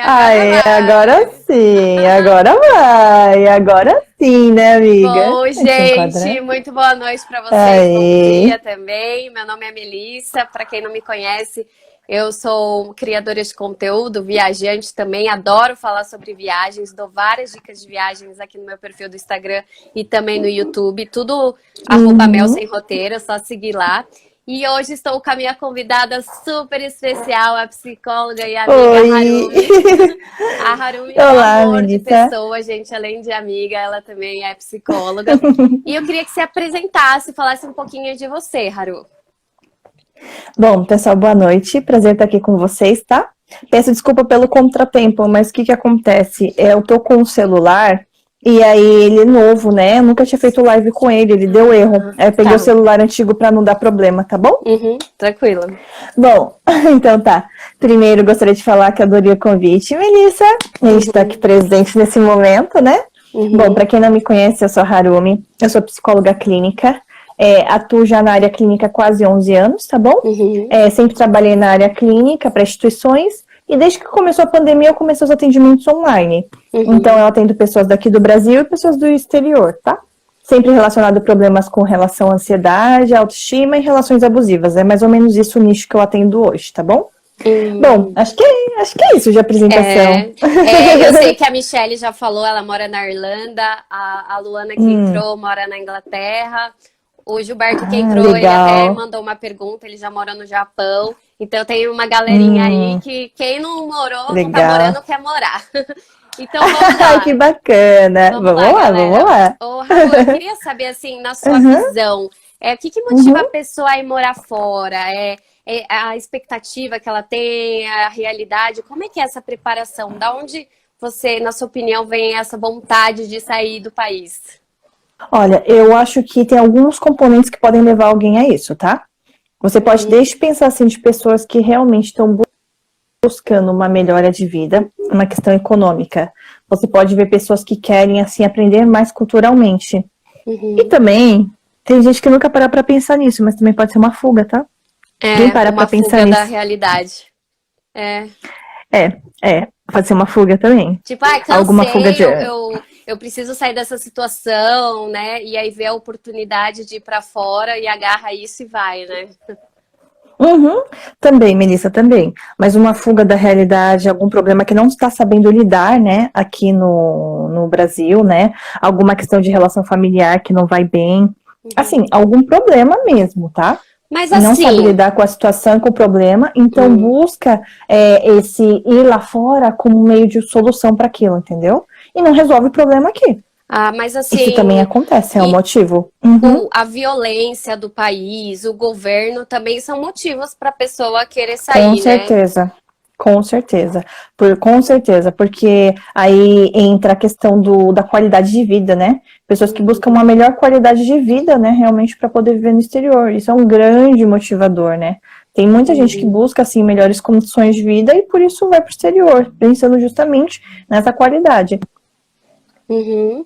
Agora Ai, agora sim, né, amiga? bom, Te enquadrar? gente, muito boa noite para vocês, bom Aí, dia também. Meu nome é Melissa, para quem não me conhece, eu sou criadora de conteúdo, viajante também, adoro falar sobre viagens, dou várias dicas de viagens aqui no meu perfil do Instagram e também no YouTube, tudo @mel uhum. sem roteiro, é só seguir lá. E hoje estou com a minha convidada super especial, a psicóloga e amiga Oi! Harumi. A Harumi é um Olá, amor de Melissa. pessoa, gente. Além de amiga, ela também é psicóloga. E eu queria que você apresentasse, falasse um pouquinho de você, Haru. Bom, pessoal, boa noite. Prazer estar aqui com vocês, tá? Peço desculpa pelo contratempo, mas o que que acontece? Eu tô com o celular e aí ele é novo, né? Eu nunca tinha feito live com ele, ele deu erro. Ah, Aí eu peguei o tá. celular antigo para não dar problema, tá bom? Uhum, tranquila. Bom, então tá. Primeiro, gostaria de falar que adorei o convite, Melissa. A gente está aqui Uhum, presente nesse momento, né? Bom, uhum, para quem não me conhece, eu sou a Harumi, eu sou psicóloga clínica, atuo já na área clínica há quase 11 anos, tá bom? uhum, Sempre trabalhei na área clínica para instituições e desde que começou a pandemia eu comecei os atendimentos online. Então eu uhum. atendo pessoas daqui do Brasil e pessoas do exterior, tá? Sempre relacionado a problemas com relação à ansiedade, autoestima e relações abusivas. É mais ou menos isso o nicho que eu atendo hoje, tá bom? Bom, Hum. acho que é isso de apresentação. Eu sei que a Michelle já falou, ela mora na Irlanda, a Luana que entrou mora na Inglaterra, o Gilberto que Ah, entrou, ele até legal. mandou uma pergunta, ele já mora no Japão, então tem uma galerinha aí Hum, que quem não morou, não tá morando, legal. quer morar. Então vamos Ai, que lá, bacana. vamos lá, Vamos lá, vamos galera. lá. Ô, Haru, eu queria saber, assim, na sua Uhum, visão, o que que motiva a uhum. pessoa a ir morar fora? É a expectativa que ela tem, a realidade? Como é que é essa preparação? Da onde você, na sua opinião, vem essa vontade de sair do país? Olha, eu acho que tem alguns componentes que podem levar alguém a isso, tá? Você pode Uhum, desde pensar assim de pessoas que realmente estão buscando uma melhora de vida, uma questão econômica. Você pode ver pessoas que querem assim aprender mais culturalmente. E uhum. também tem gente que nunca para pensar nisso, mas também pode ser uma fuga, tá? Ninguém É, para uma pensar fuga da nisso. realidade. É. Pode ser uma fuga também. Tipo, ai, Alguma fuga cansei, de. eu preciso sair dessa situação, né? E aí vê a oportunidade de ir pra fora e agarra isso e vai, né? Uhum, também, Melissa, também. Mas uma fuga da realidade, algum problema que não está sabendo lidar, né, aqui no Brasil, né? Alguma questão de relação familiar que não vai bem. Assim, Uhum. algum problema mesmo, tá? Mas E não sabe assim, lidar com a situação, com o problema, então hum, busca esse ir lá fora como meio de solução para aquilo, entendeu? E não resolve o problema aqui. mas Isso também assim, acontece, é um e motivo. Uhum. a violência do país, o governo também são motivos para a pessoa querer Com sair, né? certeza, com certeza, com certeza, porque aí entra a questão da qualidade de vida, né? Pessoas que buscam Uhum, uma melhor qualidade de vida, né, realmente para poder viver no exterior. Isso é um grande motivador, né? Tem muita gente que uhum, busca assim melhores condições de vida e por isso vai para o exterior, pensando justamente nessa qualidade. uhum.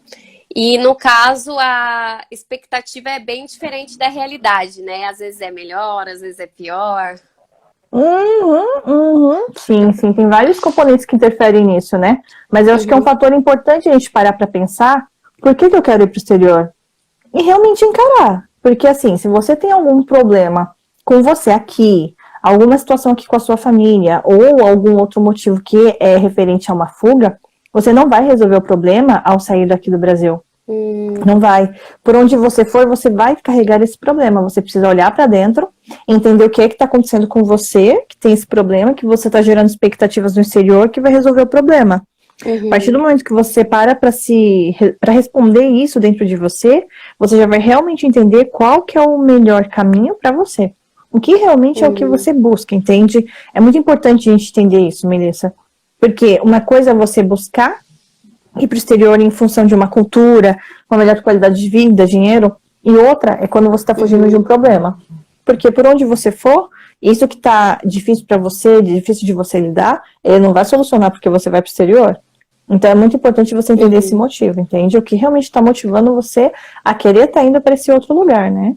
E no caso, a expectativa é bem diferente da realidade, né? Às vezes é melhor, às vezes é pior. Uhum, uhum. Sim, sim, tem vários componentes que interferem nisso, né? Mas eu acho que é um Uhum, fator importante a gente parar para pensar por que eu quero ir para o exterior? E realmente encarar. Porque assim, se você tem algum problema com você aqui, alguma situação aqui com a sua família, ou algum outro motivo que é referente a uma fuga, você não vai resolver o problema ao sair daqui do Brasil. hum, Não vai. Por onde você for, você vai carregar esse problema. Você precisa olhar para dentro, entender o que é que está acontecendo com você, que tem esse problema, que você está gerando expectativas no exterior, que vai resolver o problema. A partir do uhum, momento que você para responder isso dentro de você, você já vai realmente entender qual que é o melhor caminho para você. O que realmente é o que uhum, você busca, entende? É muito importante a gente entender isso, Melissa. Porque uma coisa é você buscar ir para o exterior em função de uma cultura, uma melhor qualidade de vida, dinheiro, e outra é quando você está fugindo de um uhum, problema. Porque por onde você for, isso que está difícil para você, difícil de você lidar, ele não vai solucionar porque você vai para o exterior. Então é muito importante você entender esse uhum. motivo, entende? O que realmente está motivando você a querer estar indo para esse outro lugar, né?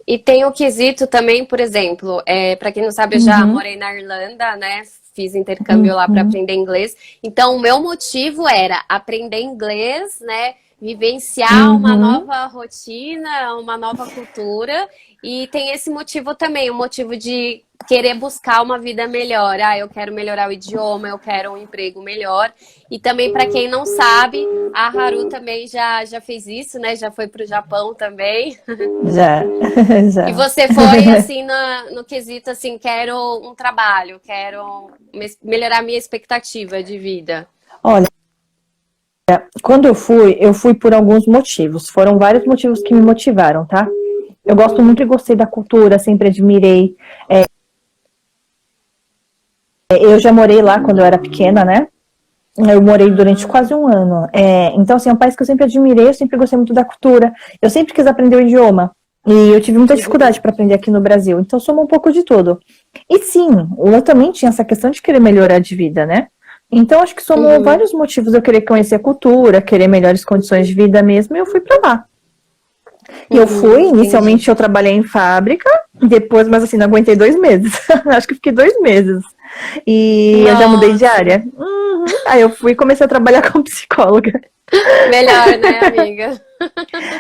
E tem o quesito também, por exemplo, para quem não sabe, eu já Uhum, morei na Irlanda, né? fiz intercâmbio lá para aprender inglês. Então, o meu motivo era aprender inglês, né? Vivenciar uma nova rotina, uma nova cultura. E tem esse motivo também, o motivo de querer buscar uma vida melhor. Ah, eu quero melhorar o idioma, eu quero um emprego melhor. E também, para quem não sabe, a Haru também já fez isso, né? Já foi para o Japão também. Já, já. E você foi, assim, no quesito, assim, quero um trabalho, quero melhorar minha expectativa de vida. Olha, quando eu fui por alguns motivos. Foram vários motivos que me motivaram, tá? Eu gosto muito e gostei da cultura, sempre admirei. Eu já morei lá quando eu era pequena, né? Eu morei durante quase um ano. Então, assim, é um país que eu sempre admirei, eu sempre gostei muito da cultura. Eu sempre quis aprender o idioma. E eu tive muita dificuldade para aprender aqui no Brasil. Então, soma um pouco de tudo. E sim, eu também tinha essa questão de querer melhorar de vida, né? Então, acho que somou vários motivos. Eu querer conhecer a cultura, querer melhores condições de vida mesmo, e eu fui para lá. E eu fui, inicialmente eu trabalhei em fábrica, depois, mas assim, não aguentei 2 meses. Acho que fiquei 2 meses. E eu já mudei de área. Aí eu fui e comecei a trabalhar como psicóloga. Melhor, né, amiga?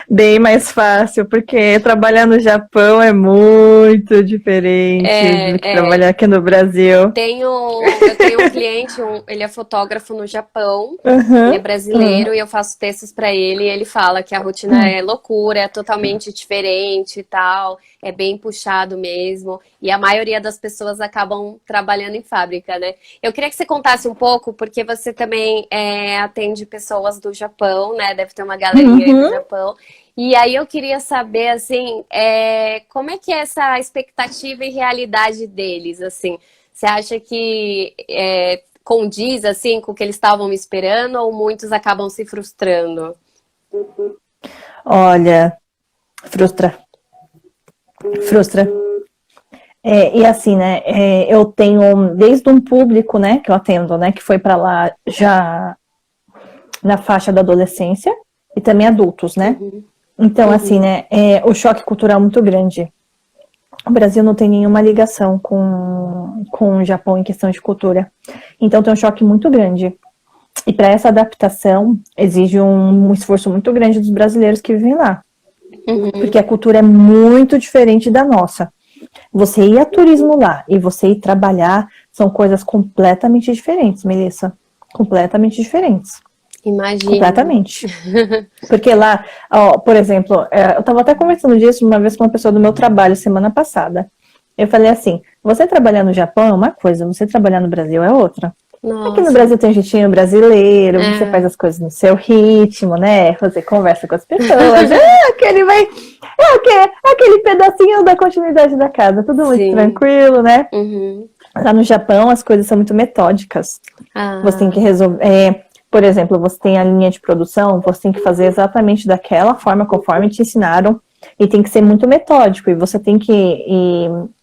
Bem mais fácil, porque trabalhar no Japão é muito diferente do que trabalhar aqui no Brasil. Eu tenho um cliente, ele é fotógrafo no Japão, ele é brasileiro e eu faço textos para ele e ele fala que a rotina é loucura, é totalmente diferente e tal, é bem puxado mesmo e a maioria das pessoas acabam trabalhando em fábrica, né? Eu queria que você contasse um pouco, porque você também atende pessoas do Japão, né? Deve ter uma galerinha aí do Japão. E aí eu queria saber, assim, como é que é essa expectativa e realidade deles, assim? Você acha que condiz, assim, com o que eles estavam esperando ou muitos acabam se frustrando? Olha, frustra. E assim, né, eu tenho desde um público, né, que eu atendo, né, que foi para lá já na faixa da adolescência e também adultos, né? Então, assim, né, o choque cultural é muito grande. O Brasil não tem nenhuma ligação com o Japão em questão de cultura. Então, tem um choque muito grande. E para essa adaptação, exige um esforço muito grande dos brasileiros que vivem lá. Porque a cultura é muito diferente da nossa. Você ir a turismo lá e você ir trabalhar são coisas completamente diferentes, Melissa. Completamente diferentes. Imagina. Completamente. Porque lá, ó, por exemplo, eu estava até conversando disso uma vez com uma pessoa do meu trabalho semana passada. Eu falei assim, você trabalhar no Japão é uma coisa, você trabalhar no Brasil é outra. Nossa. Aqui no Brasil tem um jeitinho brasileiro, você faz as coisas no seu ritmo, né? Você conversa com as pessoas, aquele pedacinho da continuidade da casa, tudo muito tranquilo, né? Lá no Japão as coisas são muito metódicas. Você tem que resolver... por exemplo, você tem a linha de produção, você tem que fazer exatamente daquela forma, conforme te ensinaram, e tem que ser muito metódico, e você tem que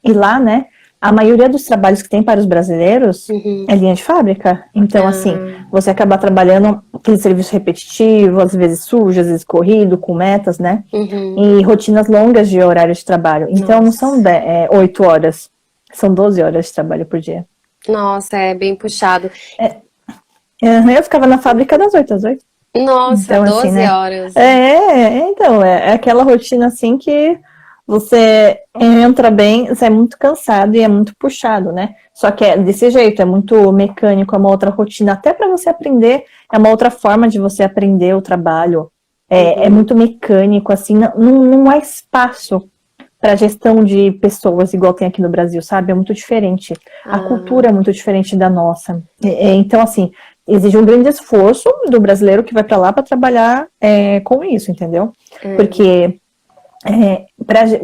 ir lá, né? A maioria dos trabalhos que tem para os brasileiros é linha de fábrica. Então, assim, você acaba trabalhando aquele serviço repetitivo, às vezes sujo, às vezes corrido, com metas, né? E rotinas longas de horário de trabalho. Então, não são 8 horas, são 12 horas de trabalho por dia. Nossa, é bem puxado. Eu ficava na fábrica das 8 às 8. Nossa, então, 12 assim, né? horas. Então, é aquela rotina assim que você entra bem, você é muito cansado e é muito puxado, né? Só que é desse jeito, é muito mecânico, é uma outra rotina. Até para você aprender, é uma outra forma de você aprender o trabalho. É muito mecânico, assim, não há espaço para gestão de pessoas igual tem aqui no Brasil, sabe? É muito diferente. A cultura é muito diferente da nossa. Então, assim, exige um grande esforço do brasileiro que vai para lá para trabalhar com isso, entendeu? Porque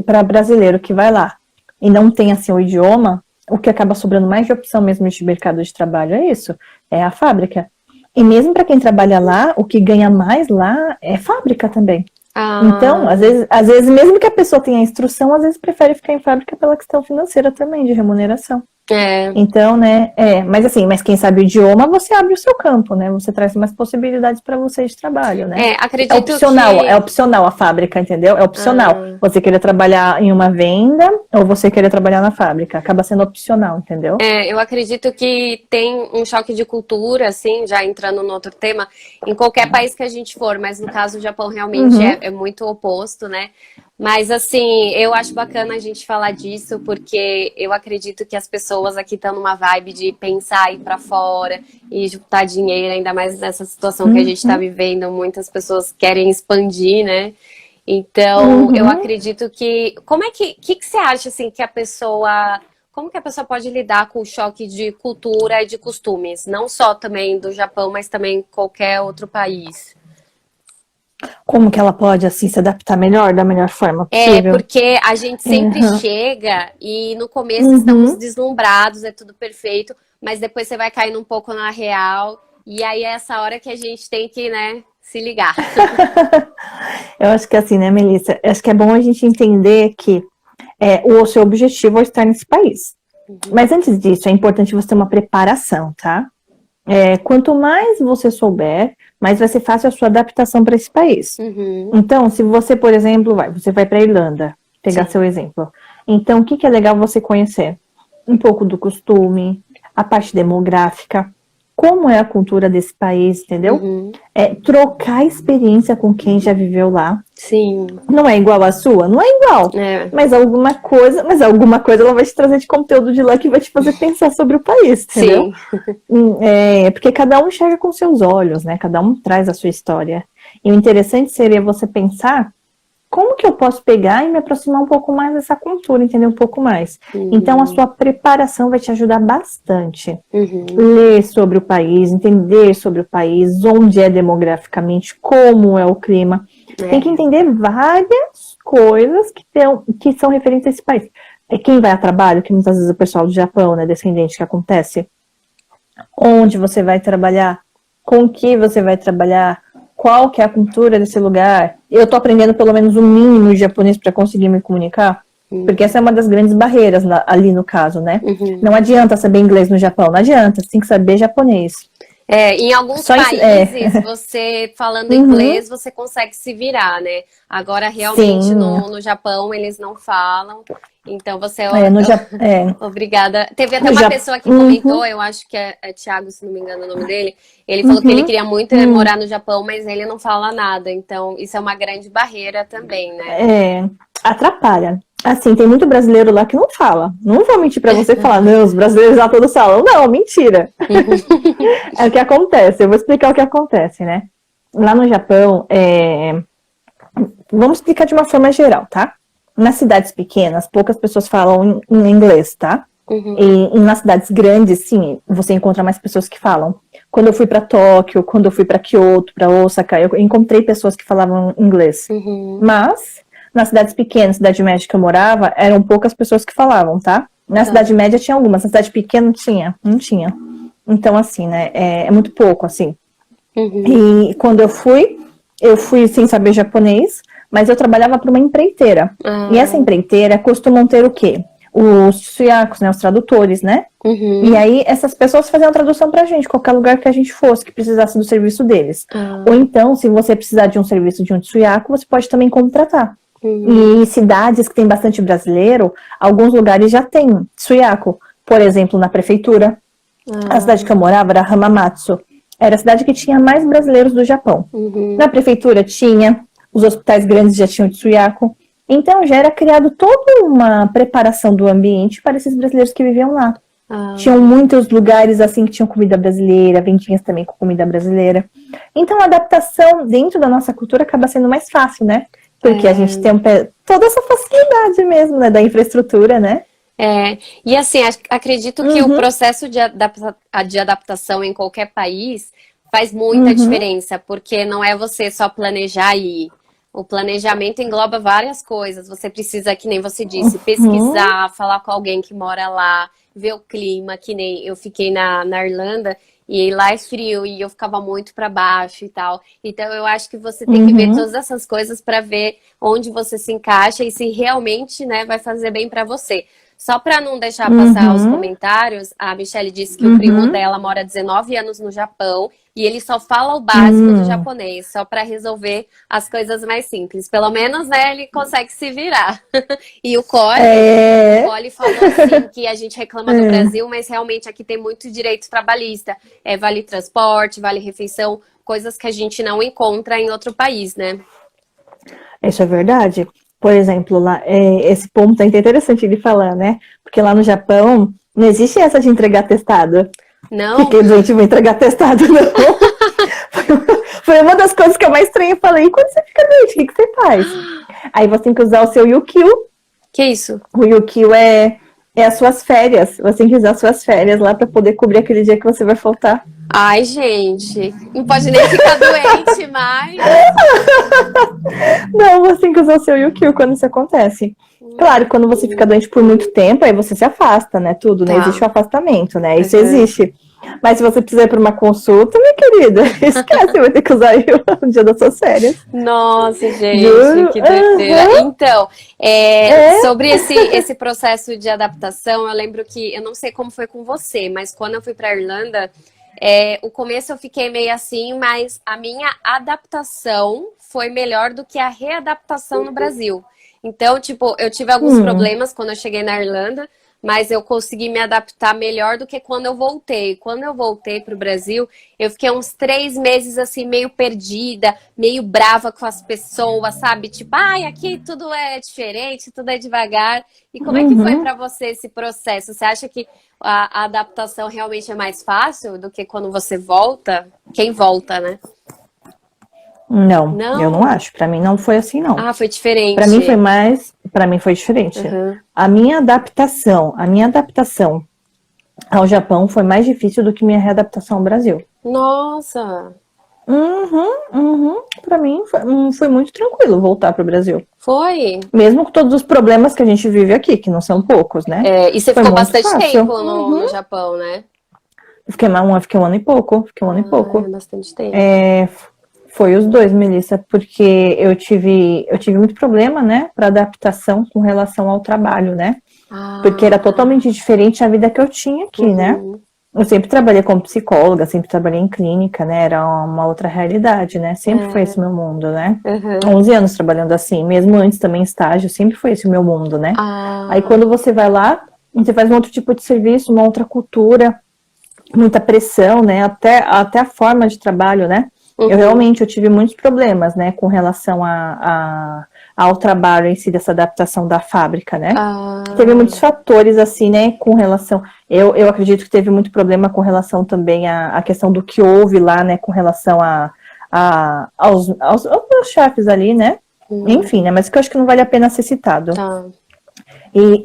para brasileiro que vai lá e não tem assim o idioma, o que acaba sobrando mais de opção mesmo de mercado de trabalho é isso, é a fábrica. E mesmo para quem trabalha lá, o que ganha mais lá é fábrica também. Então, às vezes, mesmo que a pessoa tenha instrução, às vezes prefere ficar em fábrica pela questão financeira também, de remuneração. É, Então, né, mas assim, mas quem sabe o idioma, você abre o seu campo, né? Você traz mais possibilidades para você de trabalho, né? acredito É que. opcional a fábrica, entendeu? É opcional. Ah, Você querer trabalhar em uma venda ou você querer trabalhar na fábrica. Acaba sendo opcional, entendeu? eu acredito que tem um choque de cultura, assim, já entrando no outro tema, em qualquer país que a gente for, mas no caso do Japão realmente Uhum. é muito oposto, né? Mas assim, eu acho bacana a gente falar disso, porque eu acredito que as pessoas aqui estão numa vibe de pensar ir para fora e juntar dinheiro, ainda mais nessa situação que a gente está Uhum. vivendo, muitas pessoas querem expandir, né? Então, eu Uhum. acredito que. Como é que você acha assim que a pessoa. Como que a pessoa pode lidar com o choque de cultura e de costumes? Não só também do Japão, mas também qualquer outro país. Como que ela pode, assim, se adaptar melhor, da melhor forma É, possível? porque a gente sempre Uhum. chega e no começo estamos Uhum. deslumbrados, é tudo perfeito, mas depois você vai caindo um pouco na real, e aí é essa hora que a gente tem que, né, se ligar. Eu acho que assim, né, Melissa? Eu acho que é bom a gente entender que o seu objetivo é estar nesse país. Uhum, Mas antes disso, é importante você ter uma preparação, tá? Quanto mais você souber, mais vai ser fácil a sua adaptação para esse país. uhum, Então, se você, por exemplo, você vai para a Irlanda, pegar sim. seu exemplo. Então, o que, que é legal você conhecer? Um pouco do costume, a parte demográfica, como é a cultura desse país, entendeu? Uhum, Trocar experiência com quem já viveu lá. sim. Não é igual à sua? Não é igual. É, Mas alguma coisa ela vai te trazer de conteúdo de lá que vai te fazer pensar sobre o país, entendeu? sim. Porque cada um enxerga com seus olhos, né? Cada um traz a sua história. E o interessante seria você pensar como que eu posso pegar e me aproximar um pouco mais dessa cultura, entender um pouco mais. Então, a Uhum, sua preparação vai te ajudar bastante. uhum, Ler sobre o país, entender sobre o país, onde é demograficamente, como é o clima. Tem que é, entender várias coisas que são referentes a esse país. Quem vai a trabalho, que muitas vezes é o pessoal do Japão, né, descendente que acontece, onde você vai trabalhar, com que você vai trabalhar, qual que é a cultura desse lugar. Eu tô aprendendo pelo menos o mínimo de japonês para conseguir me comunicar, porque essa é uma das grandes barreiras ali no caso, né? uhum. Não adianta saber inglês no Japão, não adianta, você tem que saber japonês. Em alguns Só isso, é. países, você falando Uhum, inglês, você consegue se virar, né? Agora, realmente, sim, no Japão, eles não falam. Então, você no Japão, obrigada. Teve até no uma Japão, pessoa que comentou, uhum, eu acho que é Thiago, se não me engano o nome dele. Ele falou que ele uhum, queria muito morar no Japão, mas ele não fala nada. Então, isso é uma grande barreira também, né? atrapalha. Assim, tem muito brasileiro lá que não fala. Não vou mentir pra você e falar, não, os brasileiros lá todos falam. Não, mentira. É o que acontece. Eu vou explicar o que acontece, né? Lá no Japão, vamos explicar de uma forma geral, tá? Nas cidades pequenas, poucas pessoas falam em inglês, tá? Uhum, E nas cidades grandes, sim, você encontra mais pessoas que falam. Quando eu fui para Tóquio, quando eu fui para Kyoto, para Osaka, eu encontrei pessoas que falavam inglês. uhum, Mas nas cidades pequenas, cidade média que eu morava, eram poucas pessoas que falavam, tá? Na tá. cidade média tinha algumas, na cidade pequena não tinha. Então, assim, né, é muito pouco, assim. Uhum, E quando eu fui sem saber japonês, mas eu trabalhava para uma empreiteira. E essa ah, empreiteira costumam ter o quê? Os suiacos, né, os tradutores, né? E uhum, aí essas pessoas faziam a tradução pra gente, qualquer lugar que a gente fosse, que precisasse do serviço deles. Ou ah, então, se você precisar de um serviço de um suiaco, você pode também contratar. uhum, E cidades que tem bastante brasileiro, alguns lugares já tem suiaco. Por exemplo, na prefeitura. A cidade que ah, eu morava era Hamamatsu. Era a cidade que tinha mais brasileiros do Japão. Na uhum, prefeitura tinha, os hospitais grandes já tinham de suiaco. Então já era criado toda uma preparação do ambiente para esses brasileiros que viviam lá. Tinham ah, muitos lugares assim que tinham comida brasileira, vendinhas também com comida brasileira. Então a adaptação dentro da nossa cultura acaba sendo mais fácil, né? Porque a gente tem é. toda essa facilidade mesmo, né, da infraestrutura, né? E assim, acredito que o Uhum, processo de adaptação em qualquer país faz muita uhum, diferença, porque não é você só planejar e ir. O planejamento engloba várias coisas. Você precisa, que nem você disse, uhum, pesquisar, falar com alguém que mora lá, ver o clima, que nem eu fiquei na Irlanda e lá é frio e eu ficava muito para baixo e tal. Então eu acho que você tem que ver uhum, todas essas coisas para ver onde você se encaixa e se realmente, né, vai fazer bem para você. Só para não deixar passar os comentários, a Michelle disse que o primo dela mora há 19 anos no Japão e ele só fala o básico do japonês, só para resolver as coisas mais simples. Pelo menos, né, ele consegue se virar. E o Cole falou assim que a gente reclama do Brasil, mas realmente aqui tem muito direito trabalhista. Vale transporte, vale refeição, coisas que a gente não encontra em outro país, né? Isso é verdade. Por exemplo, lá, esse ponto é interessante de falar, né? Porque lá no Japão não existe essa de entregar atestado. Não? Porque a gente vai entregar atestado, não. Foi uma das coisas que eu mais estranhei. Eu falei, e quando você fica doente, o que você faz? Aí você tem que usar o seu Yukio. Que isso? O Yukio é as suas férias. Você tem que usar as suas férias lá para poder cobrir aquele dia que você vai faltar. Ai, gente, não pode nem ficar doente mais. Não, você tem que usar o seu Yukio quando isso acontece. Claro, quando você fica doente por muito tempo, aí você se afasta, né? Tudo, né? Existe o afastamento, né? Isso existe. Mas se você precisar ir para uma consulta, minha querida, esquece, vai ter que usar o dia das suas férias. Nossa, gente, Juro? que doideira. Então, sobre esse processo de adaptação, eu lembro que, eu não sei como foi com você, mas quando eu fui para a Irlanda, o começo eu fiquei meio assim, mas a minha adaptação foi melhor do que a readaptação no Brasil. Então, tipo, eu tive alguns problemas quando eu cheguei na Irlanda, mas eu consegui me adaptar melhor do que quando eu voltei. Quando eu voltei para o Brasil, eu fiquei uns 3 meses assim, meio perdida, meio brava com as pessoas, sabe? Tipo, ai, aqui tudo é diferente, tudo é devagar. E como é que foi para você esse processo? Você acha que a adaptação realmente é mais fácil do que quando você volta? Quem volta, né? Não, eu não acho. Para mim não foi assim, não. Ah, foi diferente. Para mim foi diferente. A minha adaptação ao Japão foi mais difícil do que minha readaptação ao Brasil. Nossa! Para mim foi muito tranquilo voltar para o Brasil. Foi? Mesmo com todos os problemas que a gente vive aqui, que não são poucos, né? E você ficou bastante tempo no Japão, né? Fiquei um ano e pouco. Bastante tempo. Foi os dois, Melissa, porque eu tive muito problema, né, para adaptação com relação ao trabalho, né? Porque era totalmente diferente a vida que eu tinha aqui, né? Eu sempre trabalhei como psicóloga, sempre trabalhei em clínica, né? Era uma outra realidade, né? Sempre foi esse meu mundo, né? 11 anos trabalhando assim, mesmo antes também estágio, sempre foi esse o meu mundo, né? Aí quando você vai lá, você faz um outro tipo de serviço, uma outra cultura, muita pressão, né? Até a forma de trabalho, né? Eu tive muitos problemas, né, com relação ao trabalho em si, dessa adaptação da fábrica, né? Teve muitos fatores, assim, né, com relação... Eu acredito que teve muito problema com relação também à questão do que houve lá, né, com relação aos meus chefes ali, né? Enfim, né, mas que eu acho que não vale a pena ser citado.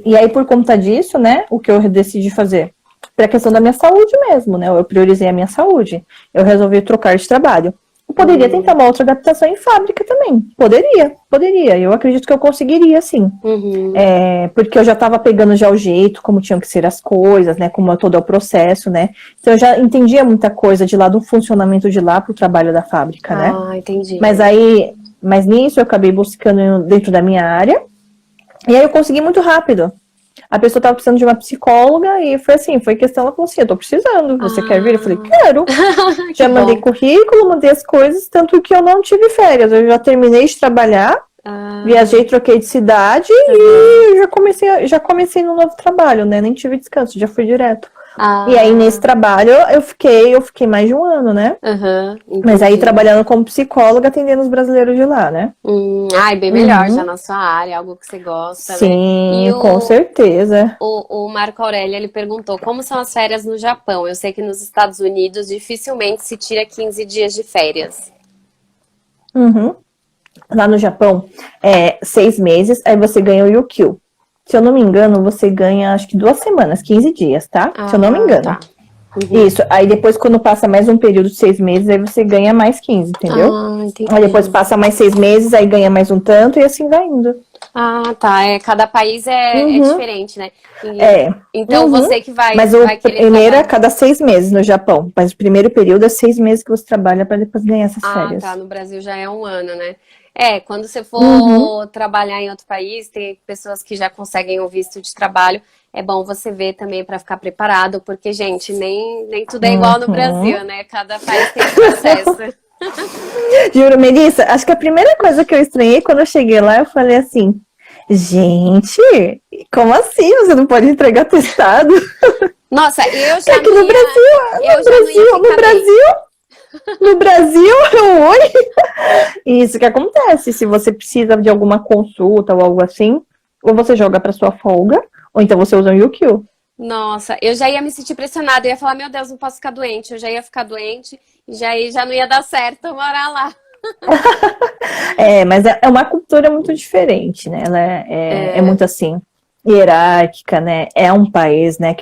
E aí, por conta disso, né, o que eu decidi fazer? Para a questão da minha saúde mesmo, né? Eu priorizei a minha saúde. Eu resolvi trocar de trabalho. Eu poderia tentar uma outra adaptação em fábrica também. Poderia. Eu acredito que eu conseguiria, sim. Porque eu já estava pegando já o jeito, como tinham que ser as coisas, né? Como todo é o processo, né? Então eu já entendia muita coisa de lá do funcionamento de lá para o trabalho da fábrica, né? Entendi. Mas nisso eu acabei buscando dentro da minha área. E aí eu consegui muito rápido. A pessoa estava precisando de uma psicóloga e foi assim, foi questão, ela falou assim, eu tô precisando, você quer vir? Eu falei, quero. Já mandei currículo, mandei as coisas, tanto que eu não tive férias, eu já terminei de trabalhar, viajei, troquei de cidade e já comecei no novo trabalho, né, nem tive descanso, já fui direto. E aí, nesse trabalho, eu fiquei mais de um ano, né? Mas aí, trabalhando como psicóloga, atendendo os brasileiros de lá, né? Bem melhor, já na sua área, algo que você gosta, Sim, né? com certeza. O Marco Aurélio, ele perguntou, como são as férias no Japão? Eu sei que nos Estados Unidos, dificilmente se tira 15 dias de férias. Lá no Japão, 6 meses, aí você ganha o Yukio. Se eu não me engano, você ganha, acho que 2 semanas, 15 dias, tá? Se eu não me engano. Tá. Isso, aí depois quando passa mais um período de 6 meses, aí você ganha mais 15, entendeu? Entendi. Aí depois passa mais 6 meses, aí ganha mais um tanto e assim vai indo. Tá, cada país é diferente, né? Então você que vai... Mas vai primeiro é cada 6 meses no Japão, mas o primeiro período é 6 meses que você trabalha para depois ganhar essas férias. No Brasil já é um ano, né? Quando você for trabalhar em outro país, tem pessoas que já conseguem o visto de trabalho. É bom você ver também para ficar preparado, porque, gente, nem tudo é igual no Brasil, né? Cada país tem um processo. Juro, Melissa, acho que a primeira coisa que eu estranhei quando eu cheguei lá, eu falei assim, gente, como assim? Você não pode entregar testado? Nossa, eu já Aqui no Brasil, oi? Isso que acontece, se você precisa de alguma consulta ou algo assim, ou você joga para sua folga, ou então você usa o UQ. Nossa, eu já ia me sentir pressionada, eu ia falar, meu Deus, não posso ficar doente, eu já ia ficar doente e já não ia dar certo morar lá. Mas é uma cultura muito diferente, né? Ela é muito assim, hierárquica, né? É um país, né?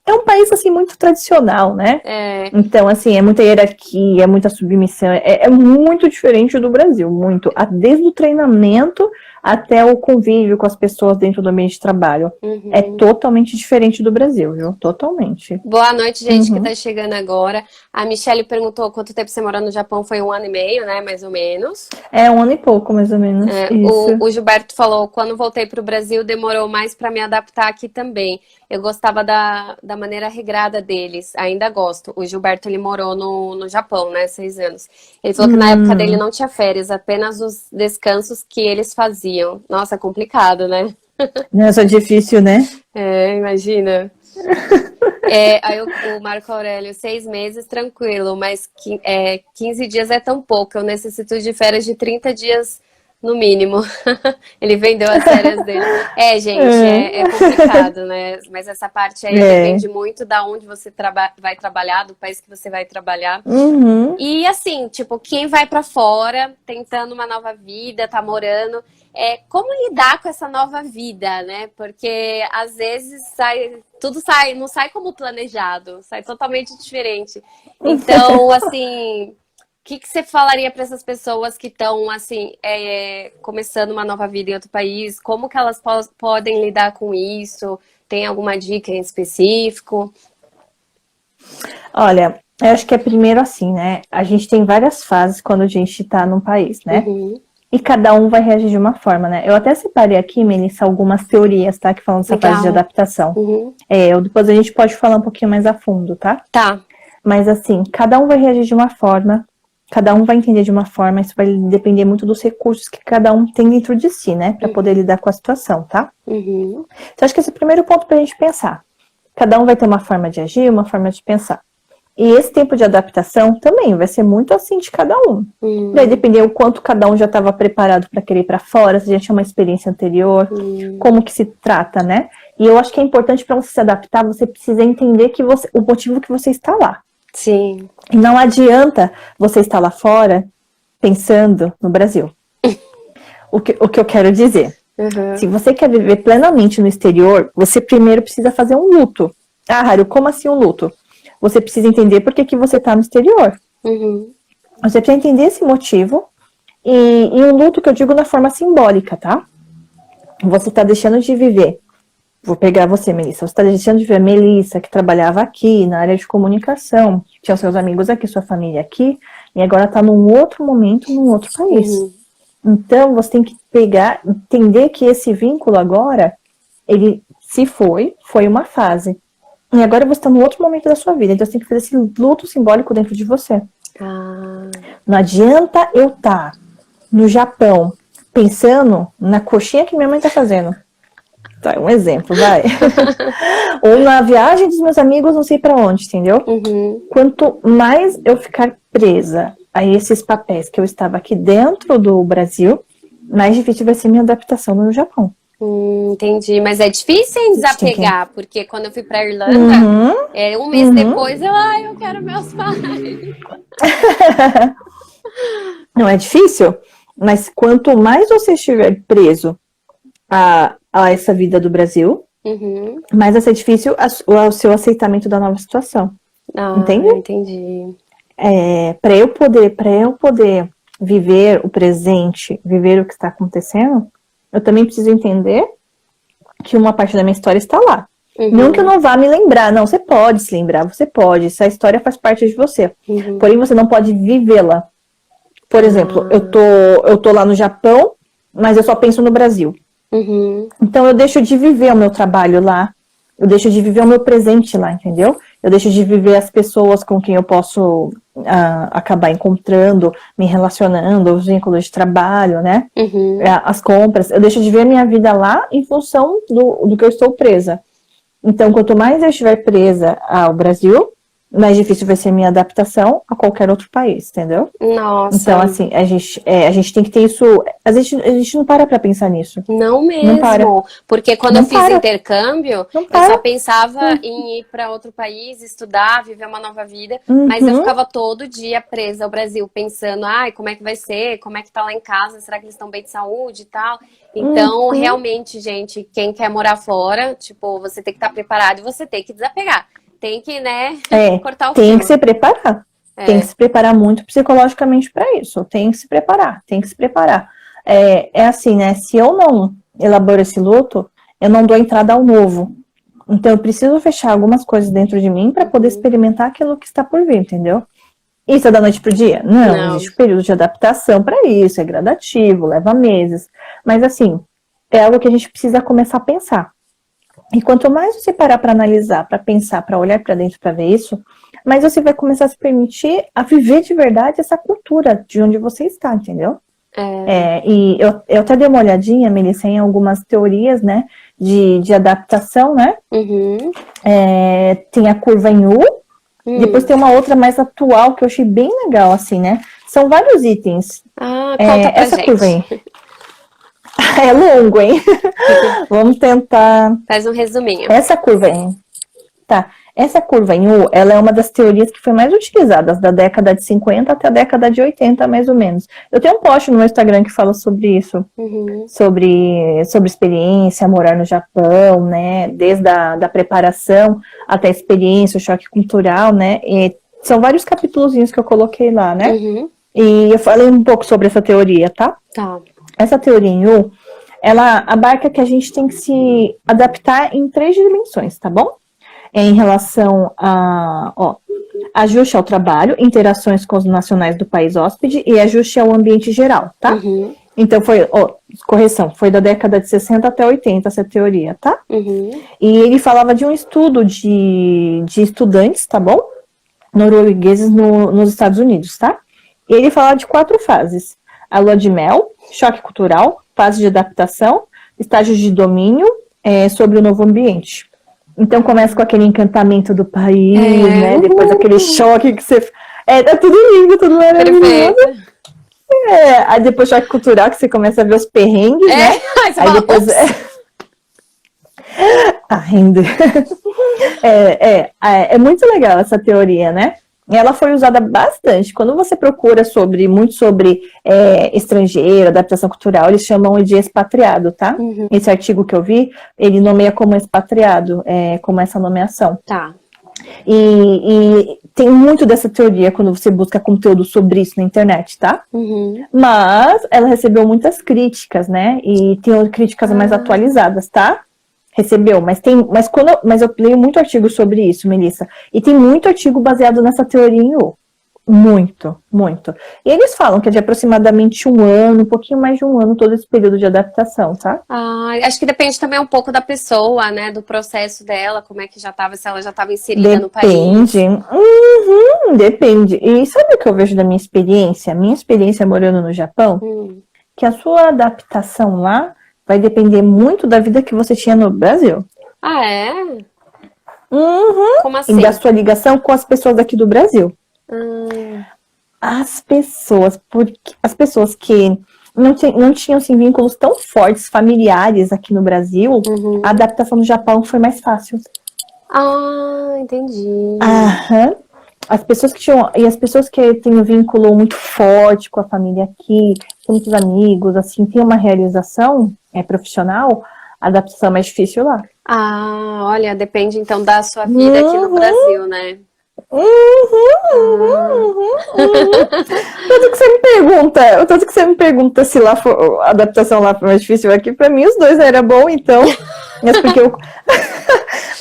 É um país assim muito tradicional, né? Então, assim, é muita hierarquia, é muita submissão, é muito diferente do Brasil, muito. Desde o treinamento até o convívio com as pessoas dentro do ambiente de trabalho. É totalmente diferente do Brasil, viu? Totalmente. Boa noite, gente, que tá chegando agora. A Michelle perguntou quanto tempo você morou no Japão. Foi 1 ano e meio, né? Mais ou menos. 1 ano e pouco, mais ou menos. Isso. O Gilberto falou, quando voltei pro Brasil, demorou mais para me adaptar aqui também. Eu gostava da maneira regrada deles, ainda gosto. O Gilberto, ele morou no Japão, né? 6 anos. Ele falou que na época dele não tinha férias, apenas os descansos que eles faziam. Nossa, complicado, né? Nossa, difícil, né? Imagina. Aí o Marco Aurélio, 6 meses, tranquilo, mas 15 dias é tão pouco. Eu necessito de férias de 30 dias no mínimo. Ele vendeu as férias dele. Gente, é complicado, né? Mas essa parte aí depende muito da onde você vai trabalhar, do país que você vai trabalhar. E assim, tipo, quem vai pra fora, tentando uma nova vida, tá morando, como lidar com essa nova vida, né? Porque às vezes não sai como planejado, sai totalmente diferente. Então, assim, o que você falaria para essas pessoas que estão, assim, começando uma nova vida em outro país? Como que elas podem lidar com isso? Tem alguma dica em específico? Olha, eu acho que primeiro assim, né? A gente tem várias fases quando a gente tá num país, né? E cada um vai reagir de uma forma, né? Eu até separei aqui, Melissa, algumas teorias, tá? Que falam dessa fase de adaptação. Depois a gente pode falar um pouquinho mais a fundo, tá? Tá. Mas assim, cada um vai reagir de uma forma, cada um vai entender de uma forma, isso vai depender muito dos recursos que cada um tem dentro de si, né? Pra poder lidar com a situação, tá? Então, acho que esse é o primeiro ponto pra gente pensar. Cada um vai ter uma forma de agir, uma forma de pensar. E esse tempo de adaptação também vai ser muito assim de cada um. Vai depender o quanto cada um já estava preparado para querer ir para fora, se já tinha uma experiência anterior, como que se trata, né? E eu acho que é importante para você se adaptar, você precisa entender o motivo que você está lá. Sim. E não adianta você estar lá fora pensando no Brasil. O que eu quero dizer? Se você quer viver plenamente no exterior, você primeiro precisa fazer um luto. Haru, como assim um luto? Você precisa entender por que você está no exterior. Você precisa entender esse motivo. E um luto que eu digo na forma simbólica, tá? Você está deixando de viver. Vou pegar você, Melissa. Você está deixando de ver a Melissa, que trabalhava aqui, na área de comunicação. Tinha seus amigos aqui, sua família aqui. E agora está num outro momento, num outro país. Então, você tem que entender que esse vínculo agora, ele foi uma fase. E agora você está num outro momento da sua vida. Então você tem que fazer esse luto simbólico dentro de você. Não adianta eu estar no Japão pensando na coxinha que minha mãe está fazendo. Tá, um exemplo, vai. Ou na viagem dos meus amigos, não sei para onde, entendeu? Quanto mais eu ficar presa a esses papéis que eu estava aqui dentro do Brasil, mais difícil vai ser minha adaptação no Japão. Entendi, mas é difícil em desapegar, porque quando eu fui pra Irlanda, um mês depois eu quero meus pais. Não é difícil, mas quanto mais você estiver preso a essa vida do Brasil, mais vai ser difícil o seu aceitamento da nova situação. Entende? Entendi. Para eu poder viver o presente, viver o que está acontecendo, eu também preciso entender que uma parte da minha história está lá. Não que eu não vá me lembrar, não, você pode se lembrar, você pode, essa história faz parte de você. Porém, você não pode vivê-la. Por exemplo, eu tô lá no Japão, mas eu só penso no Brasil. Uhum. Então eu deixo de viver o meu trabalho lá, eu deixo de viver o meu presente lá, entendeu? Eu deixo de viver as pessoas com quem eu posso acabar encontrando, me relacionando, os vínculos de trabalho, né? Uhum. As compras. Eu deixo de ver a minha vida lá em função do que eu estou presa. Então, quanto mais eu estiver presa ao Brasil, mais difícil vai ser a minha adaptação a qualquer outro país, entendeu? Nossa. Então, assim, a gente tem que ter isso. A gente não para pra pensar nisso. Não Não para. mesmo, porque quando Não eu fiz para. intercâmbio, Não eu só para. pensava em ir para outro país, estudar, viver uma nova vida, Uhum. mas eu ficava todo dia presa ao Brasil, pensando, ai, como é que vai ser? Como é que tá lá em casa? Será que eles estão bem de saúde e tal? Então, realmente, gente, quem quer morar fora, tipo, você tem que estar preparado e você tem que desapegar. Tem que, né, cortar o Tem fio. que se preparar. Tem que se preparar muito psicologicamente para isso. Tem que se preparar, tem que se preparar. É assim, né? Se eu não elaboro esse luto, eu não dou entrada ao novo. Então eu preciso fechar algumas coisas dentro de mim para poder experimentar aquilo que está por vir, entendeu? Isso é da noite pro dia? Não. Existe um período de adaptação para isso, é gradativo, leva meses. Mas assim, é algo que a gente precisa começar a pensar. E quanto mais você parar para analisar, para pensar, para olhar para dentro para ver isso, mais você vai começar a se permitir a viver de verdade essa cultura de onde você está, entendeu? E eu até dei uma olhadinha, Melissa, em algumas teorias, né, de adaptação, né? Uhum. Tem a curva em U, depois tem uma outra mais atual que eu achei bem legal, assim, né? São vários itens. Conta pra essa gente. curva aí. É longo, hein? Vamos tentar. Faz um resuminho. Essa curva aí. Tá. Essa curva em U, ela é uma das teorias que foi mais utilizadas da década de 50 até a década de 80, mais ou menos. Eu tenho um post no meu Instagram que fala sobre isso. Sobre experiência, morar no Japão, né? Desde da preparação até a experiência, o choque cultural, né? E são vários capítulozinhos que eu coloquei lá, né? E eu falei um pouco sobre essa teoria, tá? Tá. Essa teoria em U, ela abarca que a gente tem que se adaptar em 3 dimensões, tá bom? Em relação a, ajuste ao trabalho, interações com os nacionais do país hóspede e ajuste ao ambiente geral, tá? Então correção, foi da década de 60 até 80 essa teoria, tá? E ele falava de um estudo de estudantes, tá bom? Noruegueses nos Estados Unidos, tá? E ele falava de 4 fases. A lua de mel, choque cultural, fase de adaptação, estágios de domínio sobre o novo ambiente. Então começa com aquele encantamento do país, né? Depois aquele choque que você... tá tudo lindo, tudo maravilhoso. Aí depois choque cultural, que você começa a ver os perrengues, né? Aí você fala, depois... Ainda. É muito legal essa teoria, né? Ela foi usada bastante. Quando você procura muito sobre estrangeiro, adaptação cultural, eles chamam de expatriado, tá? Esse artigo que eu vi, ele nomeia como expatriado, como essa nomeação. Tá. E tem muito dessa teoria quando você busca conteúdo sobre isso na internet, tá? Mas ela recebeu muitas críticas, né? E tem críticas mais atualizadas, tá? Recebeu, mas eu leio muito artigo sobre isso, Melissa. E tem muito artigo baseado nessa teoria em U. Muito, muito. E eles falam que é de aproximadamente 1 ano, um pouquinho mais de 1 ano, todo esse período de adaptação, tá? Acho que depende também um pouco da pessoa, né? Do processo dela, como é que já estava, se ela já estava inserida no país. Depende. E sabe o que eu vejo da minha experiência? Minha experiência morando no Japão? Que a sua adaptação lá vai depender muito da vida que você tinha no Brasil. Ah, é? Como assim? E da sua ligação com as pessoas daqui do Brasil. As pessoas que não tinham assim, vínculos tão fortes, familiares aqui no Brasil, a adaptação no Japão foi mais fácil. Entendi. As pessoas que têm um vínculo muito forte com a família aqui, com muitos amigos, assim, tem uma realização profissional, a adaptação é mais difícil lá. Olha, depende então da sua vida aqui no Brasil, né? Tanto que você me pergunta se lá a adaptação lá foi mais difícil aqui, pra mim os dois era bom, então.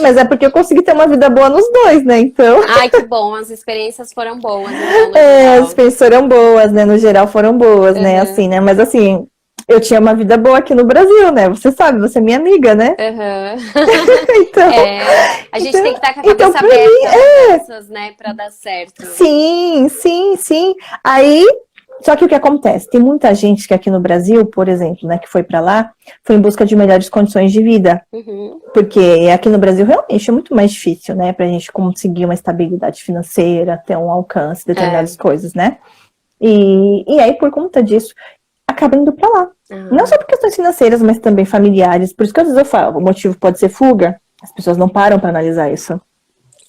Mas é porque eu consegui ter uma vida boa nos dois, né? Então. Ai, que bom, as experiências foram boas, então, no As geral. experiências foram boas, né? No geral foram boas, né? Uhum, Assim, né? Mas assim, eu tinha uma vida boa aqui no Brasil, né? Você sabe, você é minha amiga, né? uhum. Então, A gente então, tem que estar com a então cabeça pra mim, aberta a mudanças, né, pra dar certo. sim, sim, sim. Aí, só que o que acontece? Tem muita gente que aqui no Brasil, por exemplo, né, que foi pra lá, foi em busca de melhores condições de vida. Uhum. Porque aqui no Brasil realmente é muito mais difícil, né, pra gente conseguir uma estabilidade financeira, ter um alcance, determinadas coisas, né? E aí, por conta disso, acaba indo pra lá. Não só por questões financeiras, mas também familiares. Por isso que às vezes eu falo, o motivo pode ser fuga. As pessoas não param pra analisar isso.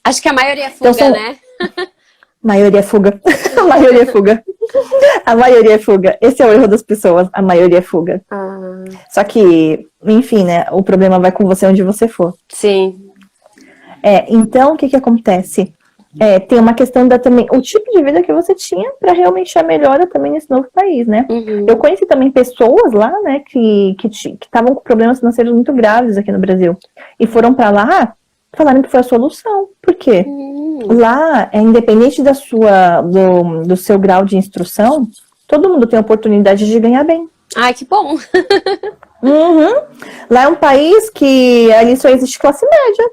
Acho que a maioria é Então, fuga, né? maioria é fuga. A maioria é fuga. A maioria é fuga. Esse é o erro das pessoas. A maioria é fuga. Só que, enfim, né? O problema vai com você onde você for. Sim. Então, o que acontece? Tem uma questão também, o tipo de vida que você tinha para realmente a melhora também nesse novo país, né? Uhum. Eu conheci também pessoas lá, né, que estavam com problemas financeiros muito graves aqui no Brasil. E foram para lá, falaram que foi a solução. Por quê? Lá, independente do seu grau de instrução, todo mundo tem a oportunidade de ganhar bem. Ai, que bom. Uhum. Lá é um país que ali só existe classe média.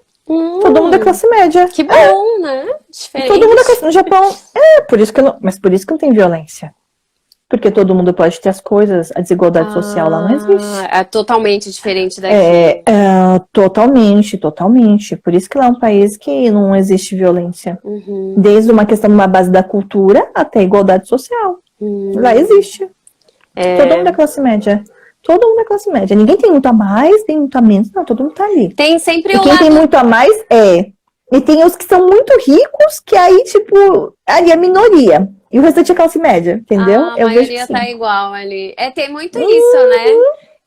Todo mundo é classe média. Que bom, né? Diferente. Todo mundo é classe... No Japão, por isso que mas por isso que não tem violência. Porque todo mundo pode ter as coisas, a desigualdade social lá não existe. É totalmente diferente daqui. Totalmente, totalmente. Por isso que lá é um país que não existe violência. Uhum. Desde uma questão de uma base da cultura até a igualdade social. Lá existe. Todo mundo é classe média. Todo mundo é classe média. Ninguém tem muito a mais, tem muito a menos. Não, todo mundo tá ali. Tem sempre e quem tem muito a mais E tem os que são muito ricos, que aí, tipo, ali é minoria. E o restante é classe média, entendeu? A maioria tá igual ali. Tem muito isso,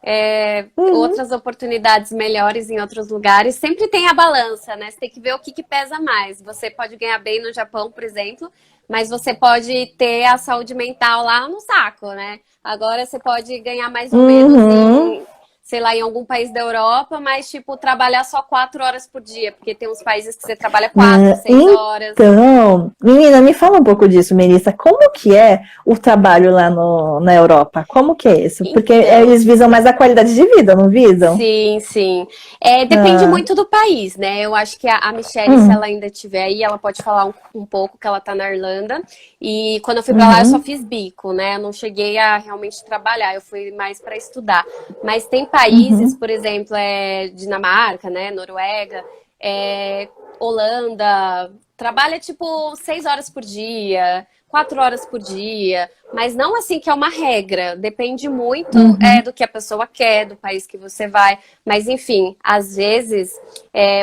né? Outras oportunidades melhores em outros lugares. Sempre tem a balança, né? Você tem que ver o que pesa mais. Você pode ganhar bem no Japão, por exemplo, mas você pode ter a saúde mental lá no saco, né? Agora você pode ganhar mais ou menos sei lá, em algum país da Europa, mas, tipo, trabalhar só 4 horas por dia, porque tem uns países que você trabalha 4, 6 horas. Então, menina, me fala um pouco disso, Melissa. Como que é o trabalho lá na Europa? Como que é isso? Porque eles visam mais a qualidade de vida, não visam? Sim, sim. Depende muito do país, né? Eu acho que a Michelle, se ela ainda estiver aí, ela pode falar um pouco que ela tá na Irlanda. E quando eu fui pra lá, eu só fiz bico, né? Eu não cheguei a realmente trabalhar, eu fui mais pra estudar. Mas tem países, por exemplo, Dinamarca, né? Noruega, Holanda, trabalha tipo 6 horas por dia, 4 horas por dia, mas não assim que é uma regra, depende muito do que a pessoa quer, do país que você vai, mas enfim, às vezes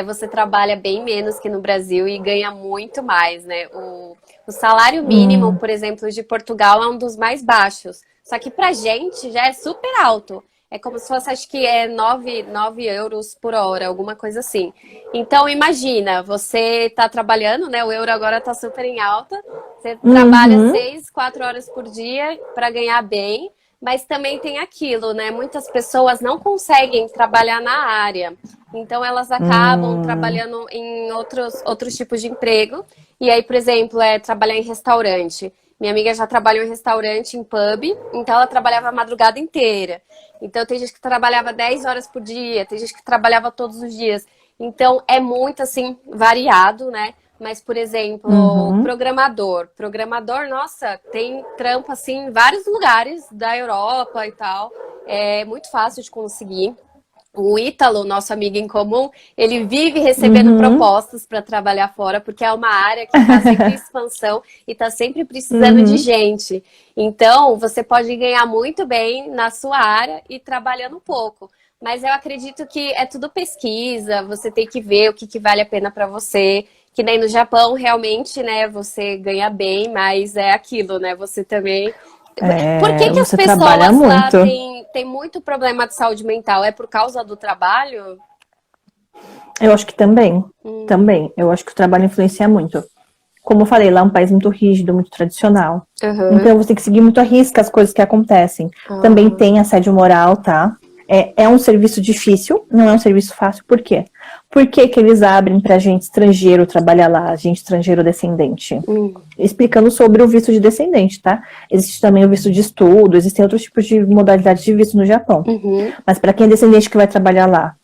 você trabalha bem menos que no Brasil e ganha muito mais, né? O salário mínimo, por exemplo, de Portugal é um dos mais baixos, só que pra gente já é super alto. É como se fosse, acho que 9 euros por hora, alguma coisa assim. Então, imagina, você tá trabalhando, né? O euro agora tá super em alta. Você trabalha 6, 4 horas por dia para ganhar bem. Mas também tem aquilo, né? Muitas pessoas não conseguem trabalhar na área. Então, elas acabam trabalhando em outros tipos de emprego. E aí, por exemplo, trabalhar em restaurante. Minha amiga já trabalhou em restaurante, em pub, então ela trabalhava a madrugada inteira. Então tem gente que trabalhava 10 horas por dia, tem gente que trabalhava todos os dias. Então é muito assim, variado, né? Mas, por exemplo, programador. Programador, nossa, tem trampo assim em vários lugares da Europa e tal. É muito fácil de conseguir. O Ítalo, nosso amigo em comum, ele vive recebendo propostas para trabalhar fora, porque é uma área que está sempre em expansão e está sempre precisando de gente. Então, você pode ganhar muito bem na sua área e trabalhando um pouco. Mas eu acredito que é tudo pesquisa, você tem que ver o que vale a pena para você. Que nem no Japão, realmente, né, você ganha bem, mas é aquilo, né, você também... Por que as pessoas lá têm muito problema de saúde mental? É por causa do trabalho? Eu acho que também. Também. Eu acho que o trabalho influencia muito. Como eu falei, lá é um país muito rígido, muito tradicional. Então você tem que seguir muito à risca as coisas que acontecem. Também tem assédio moral, tá? É um serviço difícil, não é um serviço fácil. Por quê? Por que que eles abrem para gente estrangeiro trabalhar lá, gente estrangeiro descendente? Explicando sobre o visto de descendente, tá? Existe também o visto de estudo, existem outros tipos de modalidades de visto no Japão. Mas para quem é descendente que vai trabalhar lá,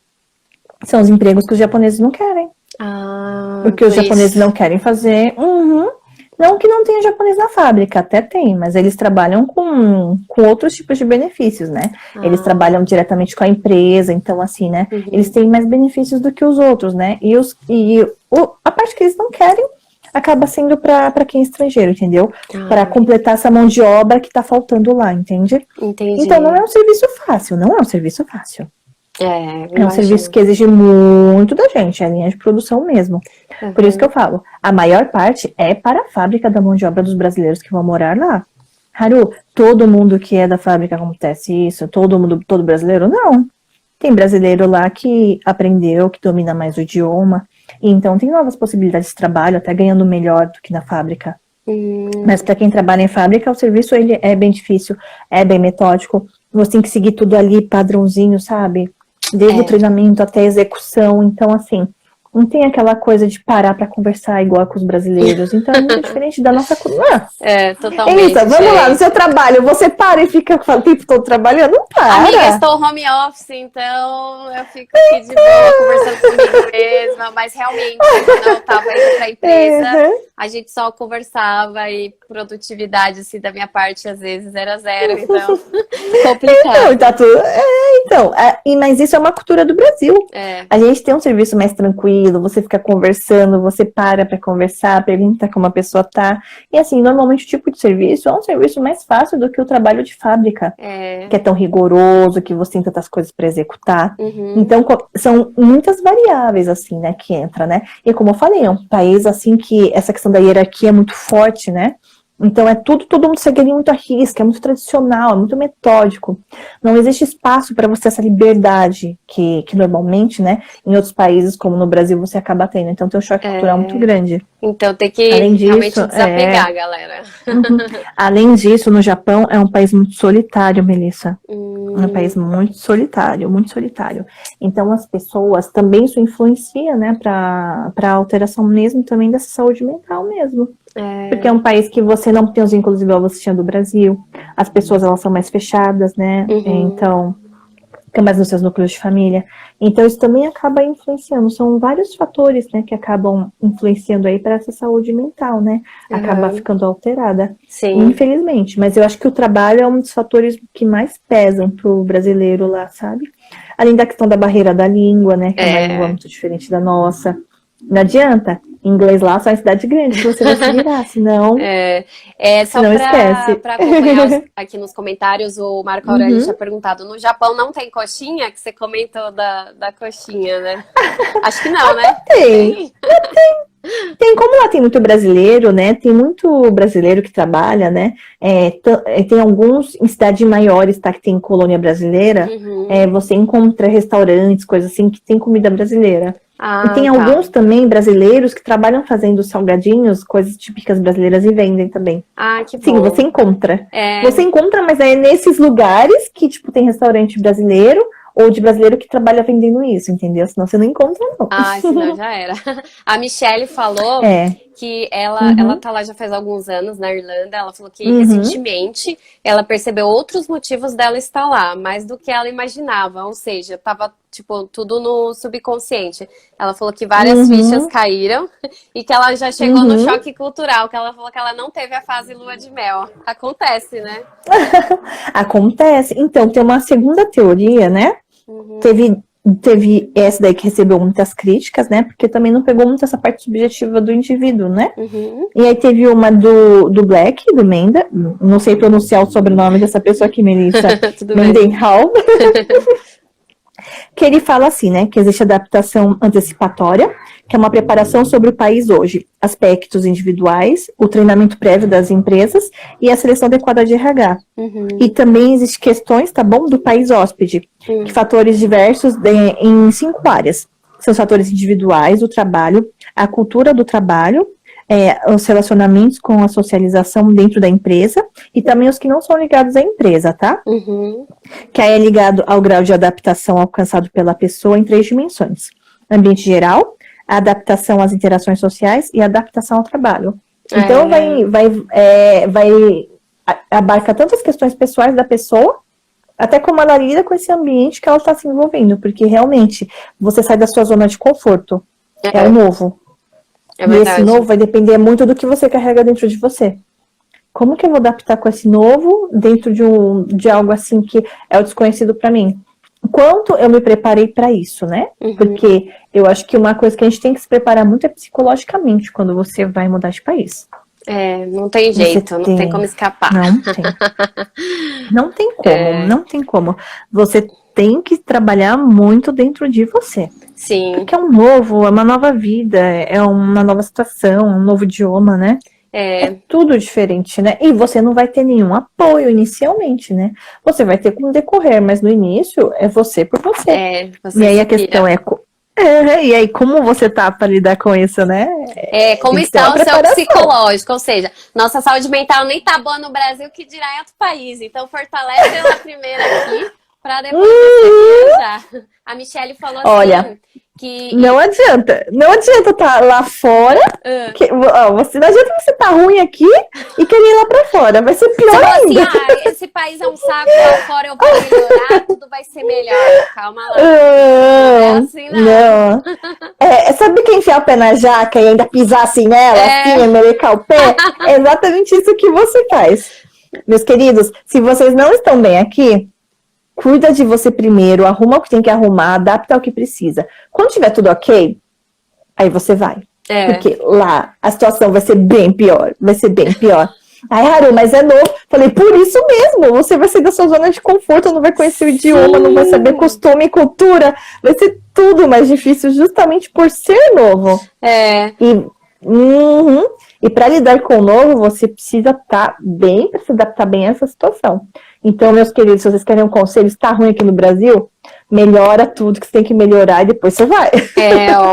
são os empregos que os japoneses não querem. Porque os japoneses não querem fazer. Não que não tenha japonês na fábrica, até tem, mas eles trabalham com outros tipos de benefícios, né? Eles trabalham diretamente com a empresa, então assim, né? Eles têm mais benefícios do que os outros, né? A parte que eles não querem acaba sendo para quem é estrangeiro, entendeu? Para completar essa mão de obra que tá faltando lá, entende? Entendi. Então não é um serviço fácil, não é um serviço fácil. É um serviço que exige muito da gente, é linha de produção mesmo. Por isso que eu falo, a maior parte é para a fábrica da mão de obra dos brasileiros que vão morar lá. Haru, todo mundo que é da fábrica acontece isso? Todo brasileiro? Não. Tem brasileiro lá que aprendeu, que domina mais o idioma, e então tem novas possibilidades de trabalho, até ganhando melhor do que na fábrica. Mas para quem trabalha em fábrica, o serviço ele é bem difícil, é bem metódico, você tem que seguir tudo ali padrãozinho, sabe? Desde o treinamento até a execução, então assim, não tem aquela coisa de parar pra conversar igual com os brasileiros, então é muito diferente da nossa cultura. Totalmente. Elisa, vamos lá, no seu trabalho, você para e fica o tempo todo trabalhando? Não para. Amiga, estou home office, então eu fico aqui de boa, conversando comigo mesma, mas realmente, quando eu tava indo pra empresa, a gente só conversava e produtividade, assim, da minha parte, às vezes, era zero, então, complicado. Então, tá tudo... mas isso é uma cultura do Brasil. A gente tem um serviço mais tranquilo, você fica conversando, você para pra conversar, pergunta como a pessoa tá. E assim, normalmente o tipo de serviço é um serviço mais fácil do que o trabalho de fábrica, que é tão rigoroso, que você tem tantas coisas pra executar. Então, são muitas variáveis, assim, né, que entra, né? E como eu falei, é um país, assim, que essa questão da hierarquia é muito forte, né? Então é todo mundo segue muito à risca, é muito tradicional, é muito metódico. Não existe espaço para você essa liberdade que normalmente, né, em outros países, como no Brasil, você acaba tendo. Então tem um choque cultural muito grande. Então tem que realmente desapegar, galera. Além disso, no Japão é um país muito solitário, Melissa. É um país muito solitário, muito solitário. Então as pessoas também isso influencia, né, para alteração mesmo também dessa saúde mental mesmo. Porque é um país que você não tem os vínculos igual você tinha do Brasil. As pessoas, elas são mais fechadas, né? Então, fica mais nos seus núcleos de família. Então, isso também acaba influenciando. São vários fatores, né, que acabam influenciando aí para essa saúde mental, né? Acaba ficando alterada. Sim. Infelizmente. Mas eu acho que o trabalho é um dos fatores que mais pesam pro brasileiro lá, sabe? Além da questão da barreira da língua, né? Que é uma língua muito diferente da nossa. Não adianta. Inglês lá só em cidade grande que você vai se virar, senão... Só pra acompanhar aqui nos comentários, o Marco Aurélio tinha perguntado, no Japão não tem coxinha? Que você comentou da coxinha, né? Acho que não, né? Tem, como lá tem muito brasileiro, né? Tem muito brasileiro que trabalha, né? Tem alguns em cidades maiores, tá? Que tem colônia brasileira. Você encontra restaurantes, coisas assim, que tem comida brasileira. E tem alguns também brasileiros que trabalham fazendo salgadinhos, coisas típicas brasileiras e vendem também. Que bom. Sim, você encontra. Você encontra, mas é nesses lugares que, tipo, tem restaurante brasileiro ou de brasileiro que trabalha vendendo isso, entendeu? Senão você não encontra, não. Senão já era. A Michelle falou que ela tá lá já faz alguns anos na Irlanda. Ela falou que recentemente ela percebeu outros motivos dela estar lá, mais do que ela imaginava. Ou seja, tava, tipo, tudo no subconsciente. Ela falou que várias fichas caíram e que ela já chegou no choque cultural, que ela falou que ela não teve a fase lua de mel. Acontece, né? Acontece. Então, tem uma segunda teoria, né? Teve essa daí que recebeu muitas críticas, né? Porque também não pegou muito essa parte subjetiva do indivíduo, né? E aí teve uma do Black, do Menda. Não sei pronunciar o sobrenome dessa pessoa aqui, Melissa. Mendenhall. Que ele fala assim, né? Que existe adaptação antecipatória, que é uma preparação sobre o país hoje, aspectos individuais, o treinamento prévio das empresas e a seleção adequada de RH. E também existem questões, tá bom, do país hóspede, que fatores diversos em 5 áreas. São os fatores individuais, o trabalho, a cultura do trabalho, os relacionamentos com a socialização dentro da empresa e também os que não são ligados à empresa, tá? Que aí é ligado ao grau de adaptação alcançado pela pessoa em 3 dimensões. ambiente geral, a adaptação às interações sociais e a adaptação ao trabalho. Então, abarca tantas questões pessoais da pessoa, até como ela lida com esse ambiente que ela está se envolvendo, porque realmente você sai da sua zona de conforto, é o novo. É e verdade. esse novo vai depender muito do que você carrega dentro de você. Como que eu vou adaptar com esse novo dentro de algo assim que é o desconhecido para mim? Quanto eu me preparei para isso, né? Porque eu acho que uma coisa que a gente tem que se preparar muito é psicologicamente quando você vai mudar de país. Não tem jeito, não tem como escapar. Não tem. Não tem como, não tem como. Você tem que trabalhar muito dentro de você. Sim. Porque é um novo, é uma nova vida, é uma nova situação, um novo idioma, né? É tudo diferente, né? E você não vai ter nenhum apoio inicialmente, né? Você vai ter como decorrer, mas no início é você por você. Você e aí a questão e aí como você tá para lidar com isso, né? Como está o seu psicológico? Ou seja, nossa saúde mental nem tá boa no Brasil, que dirá em outro país. Então fortalece ela primeiro aqui, para depois você viajar. A Michelle falou assim... Olha, não adianta estar lá fora. Não adianta você estar ruim aqui e querer ir lá pra fora. Vai ser pior ainda. Assim, esse país é um saco, lá fora eu vou melhorar, tudo vai ser melhor. Calma lá. Não é assim, não. Sabe quem enfiar o pé na jaca e ainda pisar assim nela, assim, melecar o pé? É exatamente isso que você faz. Meus queridos, se vocês não estão bem aqui, cuida de você primeiro, arruma o que tem que arrumar, adapta o que precisa. Quando tiver tudo ok, aí você vai. Porque lá a situação vai ser bem pior. Vai ser bem pior. Ai, Haru, mas é novo. Falei, por isso mesmo. Você vai sair da sua zona de conforto, não vai conhecer o idioma, não vai saber costume e cultura. Vai ser tudo mais difícil justamente por ser novo. E para lidar com o novo, você precisa estar bem, para se adaptar bem a essa situação. Então, meus queridos, se vocês querem um conselho, está ruim aqui no Brasil, melhora tudo que você tem que melhorar e depois você vai.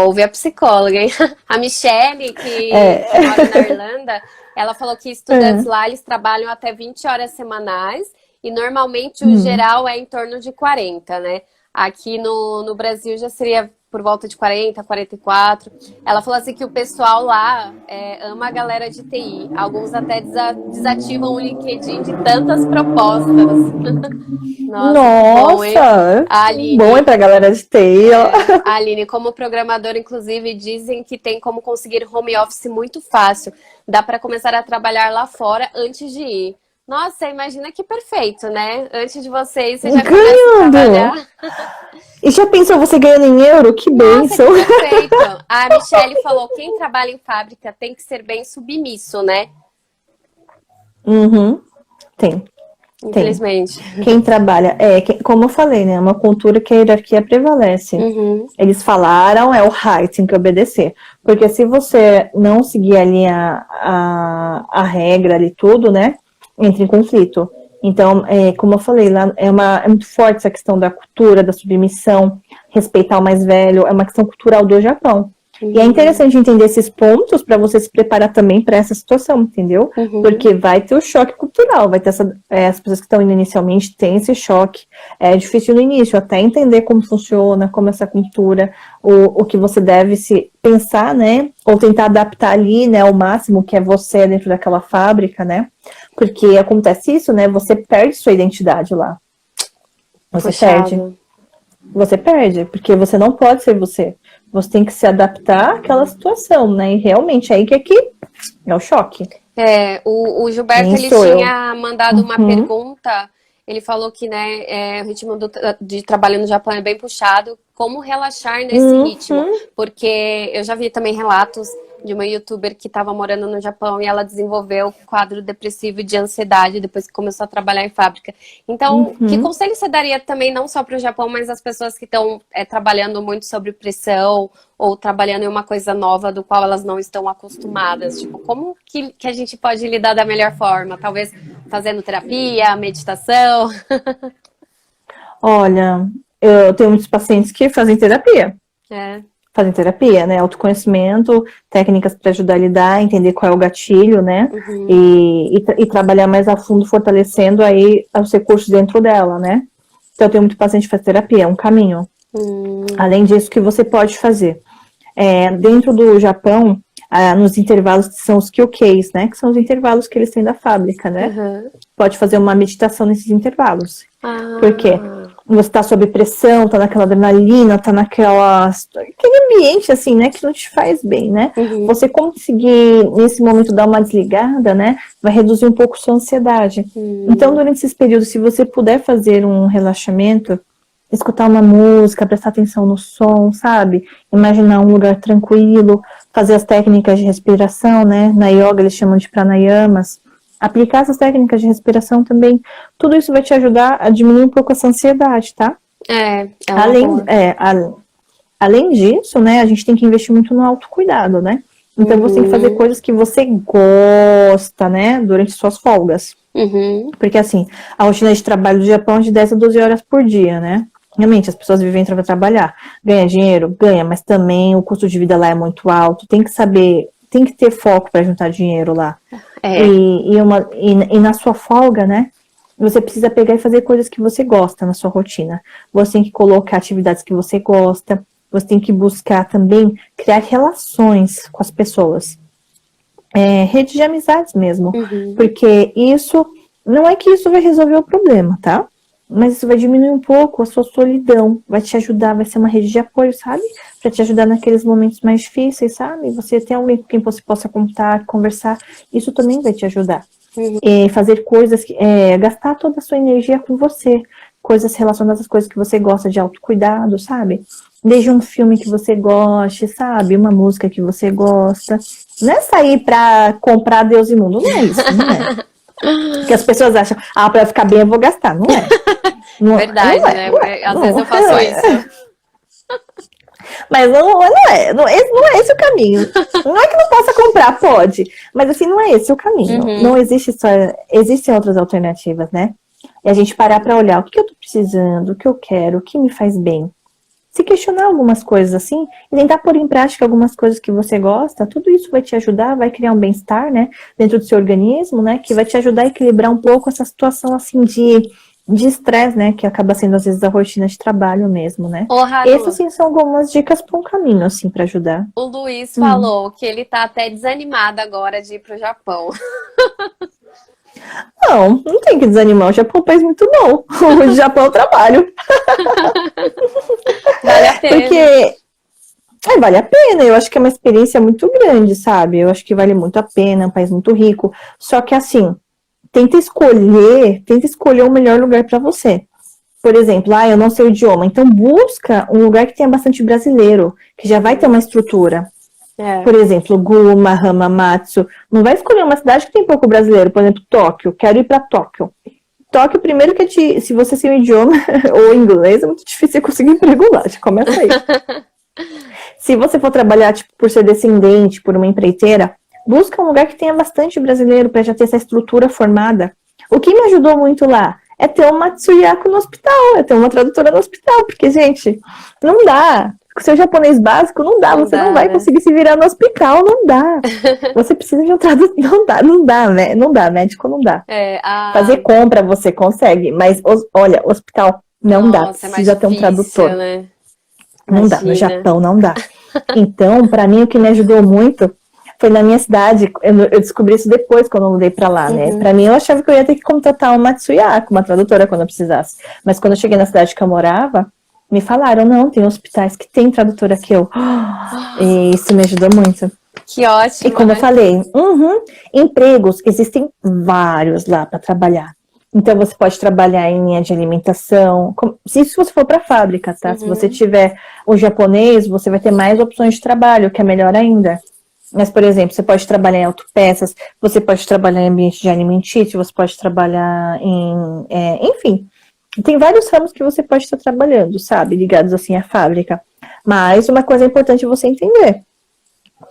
Ouve a psicóloga, hein? A Michelle, que mora na Irlanda, ela falou que estudantes lá, eles trabalham até 20 horas semanais e normalmente o geral é em torno de 40, né? Aqui no Brasil já seria por volta de 40, 44. Ela falou assim que o pessoal lá ama a galera de TI. Alguns até desativam o LinkedIn de tantas propostas. Nossa! Bom, hein, pra galera de TI. A Aline, como programadora, inclusive, dizem que tem como conseguir home office muito fácil. Dá para começar a trabalhar lá fora antes de ir. Nossa, imagina que perfeito, né? Antes de você já começa a trabalhar. E já pensou você ganhando em euro? Que bênção! Nossa, que perfeito! A Michelle falou, quem trabalha em fábrica tem que ser bem submisso, né? Tem. Infelizmente. Quem trabalha, como eu falei, né? É uma cultura que a hierarquia prevalece. Eles falaram, é o right, tem que obedecer. Porque se você não seguir ali a regra ali, tudo, né? Entra em conflito. Então, como eu falei, lá é muito forte essa questão da cultura, da submissão, respeitar o mais velho, é uma questão cultural do Japão. E é interessante entender esses pontos para você se preparar também para essa situação, entendeu? Porque vai ter o choque cultural, vai ter as pessoas que estão indo inicialmente têm esse choque. É difícil no início, até entender como funciona, como essa cultura, o que você deve se pensar, né? Ou tentar adaptar ali, né, ao máximo que é você dentro daquela fábrica, né? Porque acontece isso, né? Você perde sua identidade lá. Você perde, porque você não pode ser você. Você tem que se adaptar àquela situação, né? E realmente, aí que aqui é o choque. O Gilberto, ele tinha mandado uma pergunta, ele falou que, né, o ritmo de trabalho no Japão é bem puxado. Como relaxar nesse ritmo? Porque eu já vi também relatos de uma youtuber que estava morando no Japão e ela desenvolveu quadro depressivo e de ansiedade depois que começou a trabalhar em fábrica. Então, que conselho você daria também, não só para o Japão, mas as pessoas que estão trabalhando muito sobre pressão ou trabalhando em uma coisa nova do qual elas não estão acostumadas? Tipo, como que a gente pode lidar da melhor forma? Talvez fazendo terapia, meditação? Olha, eu tenho muitos pacientes que fazem terapia. Fazem terapia, né? Autoconhecimento, técnicas para ajudar a lidar, entender qual é o gatilho, né? E trabalhar mais a fundo, fortalecendo aí os recursos dentro dela, né? Então, eu tenho muito paciente que faz terapia, é um caminho. Além disso, o que você pode fazer? Dentro do Japão, nos intervalos que são os Kyokais, né? Que são os intervalos que eles têm da fábrica, né? Uhum. Pode fazer uma meditação nesses intervalos. Ah. Por quê? Você tá sob pressão, tá naquela adrenalina, tá aquele ambiente, assim, né, que não te faz bem, né? Uhum. Você conseguir, nesse momento, dar uma desligada, né, vai reduzir um pouco sua ansiedade. Então, durante esses períodos, se você puder fazer um relaxamento, escutar uma música, prestar atenção no som, sabe? Imaginar um lugar tranquilo, fazer as técnicas de respiração, né? Na yoga eles chamam de pranayamas. Aplicar essas técnicas de respiração também, tudo isso vai te ajudar a diminuir um pouco essa ansiedade, tá? Além disso, né, a gente tem que investir muito no autocuidado, né? Então você tem que fazer coisas que você gosta, né, durante suas folgas. Porque assim, a rotina de trabalho do Japão é de 10 a 12 horas por dia, né? Realmente, as pessoas vivem para trabalhar. Ganha dinheiro? Ganha, mas também o custo de vida lá é muito alto. Tem que saber, tem que ter foco para juntar dinheiro lá. E na sua folga, né? Você precisa pegar e fazer coisas que você gosta na sua rotina. Você tem que colocar atividades que você gosta. Você tem que buscar também criar relações com as pessoas. Rede de amizades mesmo. Porque isso, não é que isso vai resolver o problema, tá? Mas isso vai diminuir um pouco a sua solidão, vai te ajudar, vai ser uma rede de apoio, sabe? Para te ajudar naqueles momentos mais difíceis, sabe? Você tem alguém com quem você possa contar, conversar, isso também vai te ajudar. Fazer coisas, gastar toda a sua energia com você, coisas relacionadas às coisas que você gosta, de autocuidado, sabe? Desde um filme que você goste, sabe? Uma música que você gosta. Não é sair pra comprar Deus e mundo, não é isso, não é? Porque as pessoas acham, pra ficar bem eu vou gastar, não é? Verdade, né? Às vezes eu faço isso. Mas não é esse o caminho. Não é que não possa comprar, pode. Mas assim, não é esse o caminho. Não existe só. Existem outras alternativas, né? E a gente parar pra olhar o que eu tô precisando, o que eu quero, o que me faz bem. Se questionar algumas coisas assim, e tentar pôr em prática algumas coisas que você gosta, tudo isso vai te ajudar, vai criar um bem-estar, né, dentro do seu organismo, né, que vai te ajudar a equilibrar um pouco essa situação, assim, de estresse, né, que acaba sendo, às vezes, a rotina de trabalho mesmo, né. Essas, assim, são algumas dicas para um caminho, assim, para ajudar. O Luiz falou que ele tá até desanimado agora de ir pro Japão. Não tem que desanimar. O Japão é um país muito bom. O Japão é um trabalho. Vale a pena. Porque vale a pena. Eu acho que é uma experiência muito grande, sabe? Eu acho que vale muito a pena. É um país muito rico. Só que, assim, tenta escolher o melhor lugar para você. Por exemplo, eu não sei o idioma. Então, busca um lugar que tenha bastante brasileiro, que já vai ter uma estrutura. Por exemplo, Guma, Hamamatsu. Não vai escolher uma cidade que tem pouco brasileiro. Por exemplo, Tóquio. Quero ir para Tóquio. Tóquio, primeiro que se você tem um idioma ou inglês, é muito difícil conseguir emprego lá. Já começa aí. Se você for trabalhar, tipo, por ser descendente, por uma empreiteira, busca um lugar que tenha bastante brasileiro para já ter essa estrutura formada. O que me ajudou muito lá é ter uma Matsuyako no hospital, é ter uma tradutora no hospital, porque, gente, não dá. Com o seu japonês básico, não dá. Você não vai conseguir se virar no hospital, não dá. Você precisa de um tradutor. Não dá, né? Não dá, médico não dá. Fazer compra você consegue, mas, olha, hospital não dá. Precisa ter um tradutor. Né? Não dá, no Japão não dá. Então, pra mim, o que me ajudou muito foi na minha cidade. Eu descobri isso depois, quando eu mudei pra lá, né? Pra mim, eu achava que eu ia ter que contratar uma Matsuyako, uma tradutora, quando eu precisasse. Mas quando eu cheguei na cidade que eu morava, me falaram, não, tem hospitais que tem tradutora que eu. E isso me ajudou muito. Que ótimo. E como eu falei, empregos, existem vários lá para trabalhar. Então você pode trabalhar em linha de alimentação, se você for para a fábrica, tá? Se você tiver o japonês, você vai ter mais opções de trabalho, que é melhor ainda. Mas, por exemplo, você pode trabalhar em autopeças, você pode trabalhar em ambiente de alimentício, você pode trabalhar enfim. Tem vários ramos que você pode estar trabalhando, sabe? Ligados assim à fábrica. Mas uma coisa importante você entender.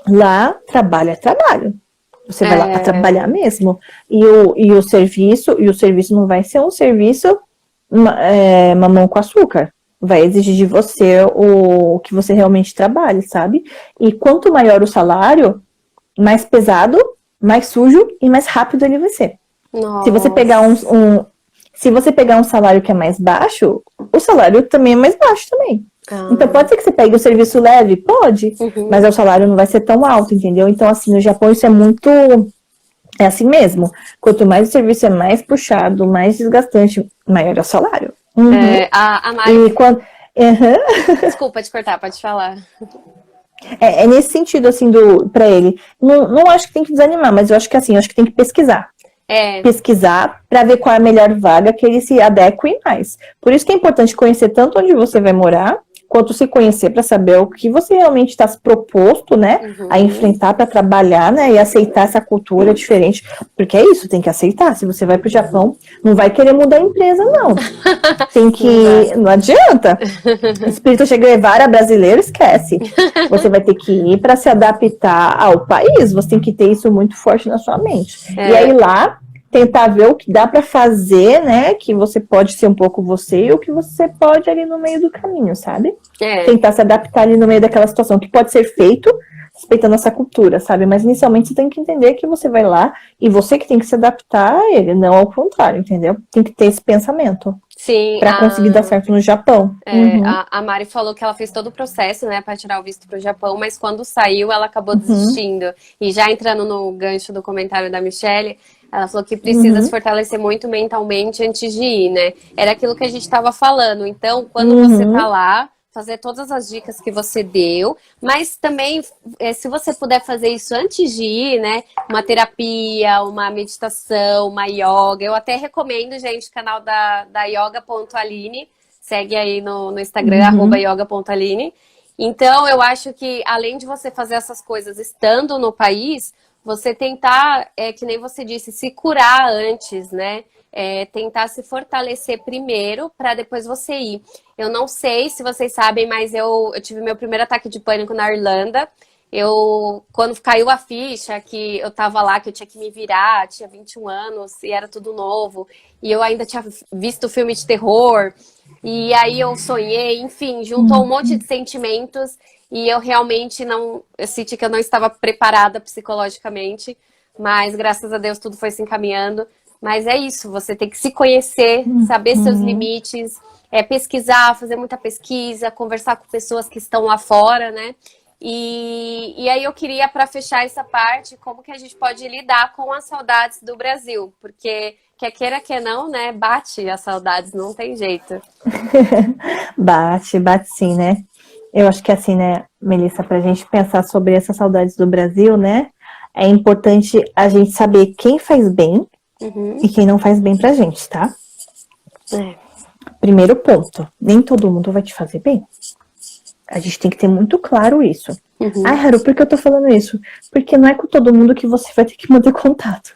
Lá, trabalho é trabalho. Você vai lá para trabalhar mesmo. E o serviço não vai ser um serviço mamão com açúcar. Vai exigir de você o que você realmente trabalhe, sabe? E quanto maior o salário, mais pesado, mais sujo e mais rápido ele vai ser. Nossa. Se você pegar se você pegar um salário que é mais baixo, o salário também é mais baixo também. Então pode ser que você pegue o serviço leve? Pode, mas o salário não vai ser tão alto, entendeu? Então, assim, no Japão isso é muito... É assim mesmo. Quanto mais o serviço é mais puxado, mais desgastante, maior é o salário. A Mari... E quando... Desculpa te cortar, pode falar. É nesse sentido, assim, pra ele. Não acho que tem que desanimar, mas eu acho que assim, eu acho que tem que pesquisar. Pesquisar para ver qual é a melhor vaga que ele se adeque mais. Por isso que é importante conhecer tanto onde você vai morar, quanto se conhecer para saber o que você realmente está se proposto, né, a enfrentar para trabalhar, né, e aceitar essa cultura diferente. Porque é isso, tem que aceitar. Se você vai para o Japão, não vai querer mudar a empresa, não. Tem que... Não adianta. Espírito Che Guevara brasileiro, esquece. Você vai ter que ir para se adaptar ao país. Você tem que ter isso muito forte na sua mente. E aí lá, tentar ver o que dá para fazer, né? Que você pode ser um pouco você e o que você pode ali no meio do caminho, sabe? Tentar se adaptar ali no meio daquela situação, que pode ser feito respeitando essa cultura, sabe? Mas inicialmente você tem que entender que você vai lá e você que tem que se adaptar a ele, não ao contrário, entendeu? Tem que ter esse pensamento. Sim. Pra conseguir dar certo no Japão. A Mari falou que ela fez todo o processo, né, para tirar o visto pro Japão, mas quando saiu ela acabou desistindo. E já entrando no gancho do comentário da Michelle, ela falou que precisa se fortalecer muito mentalmente antes de ir, né? Era aquilo que a gente estava falando. Então, quando você tá lá, fazer todas as dicas que você deu, mas também, se você puder fazer isso antes de ir, né? Uma terapia, uma meditação, uma yoga. Eu até recomendo, gente, o canal da yoga.aline. Segue aí no Instagram, @yoga.aline. Então, eu acho que, além de você fazer essas coisas estando no país, você tentar, que nem você disse, se curar antes, né? Tentar se fortalecer primeiro para depois você ir. Eu não sei se vocês sabem, mas eu tive meu primeiro ataque de pânico na Irlanda. Quando caiu a ficha que eu tava lá, que eu tinha que me virar, tinha 21 anos e era tudo novo, e eu ainda tinha visto filme de terror, e aí eu sonhei, enfim, juntou um monte de sentimentos, e eu realmente eu senti que eu não estava preparada psicologicamente, mas graças a Deus tudo foi se encaminhando. Mas é isso, você tem que se conhecer, saber seus limites, pesquisar, fazer muita pesquisa, conversar com pessoas que estão lá fora, né? E aí eu queria, para fechar essa parte, como que a gente pode lidar com as saudades do Brasil? Porque, quer queira, quer não, né? Bate as saudades, não tem jeito. Bate sim, né? Eu acho que assim, né, Melissa, pra gente pensar sobre essas saudades do Brasil, né? É importante a gente saber quem faz bem e quem não faz bem pra gente, tá? Primeiro ponto, nem todo mundo vai te fazer bem. A gente tem que ter muito claro isso. Ai, Haru, por que eu tô falando isso? Porque não é com todo mundo que você vai ter que manter contato.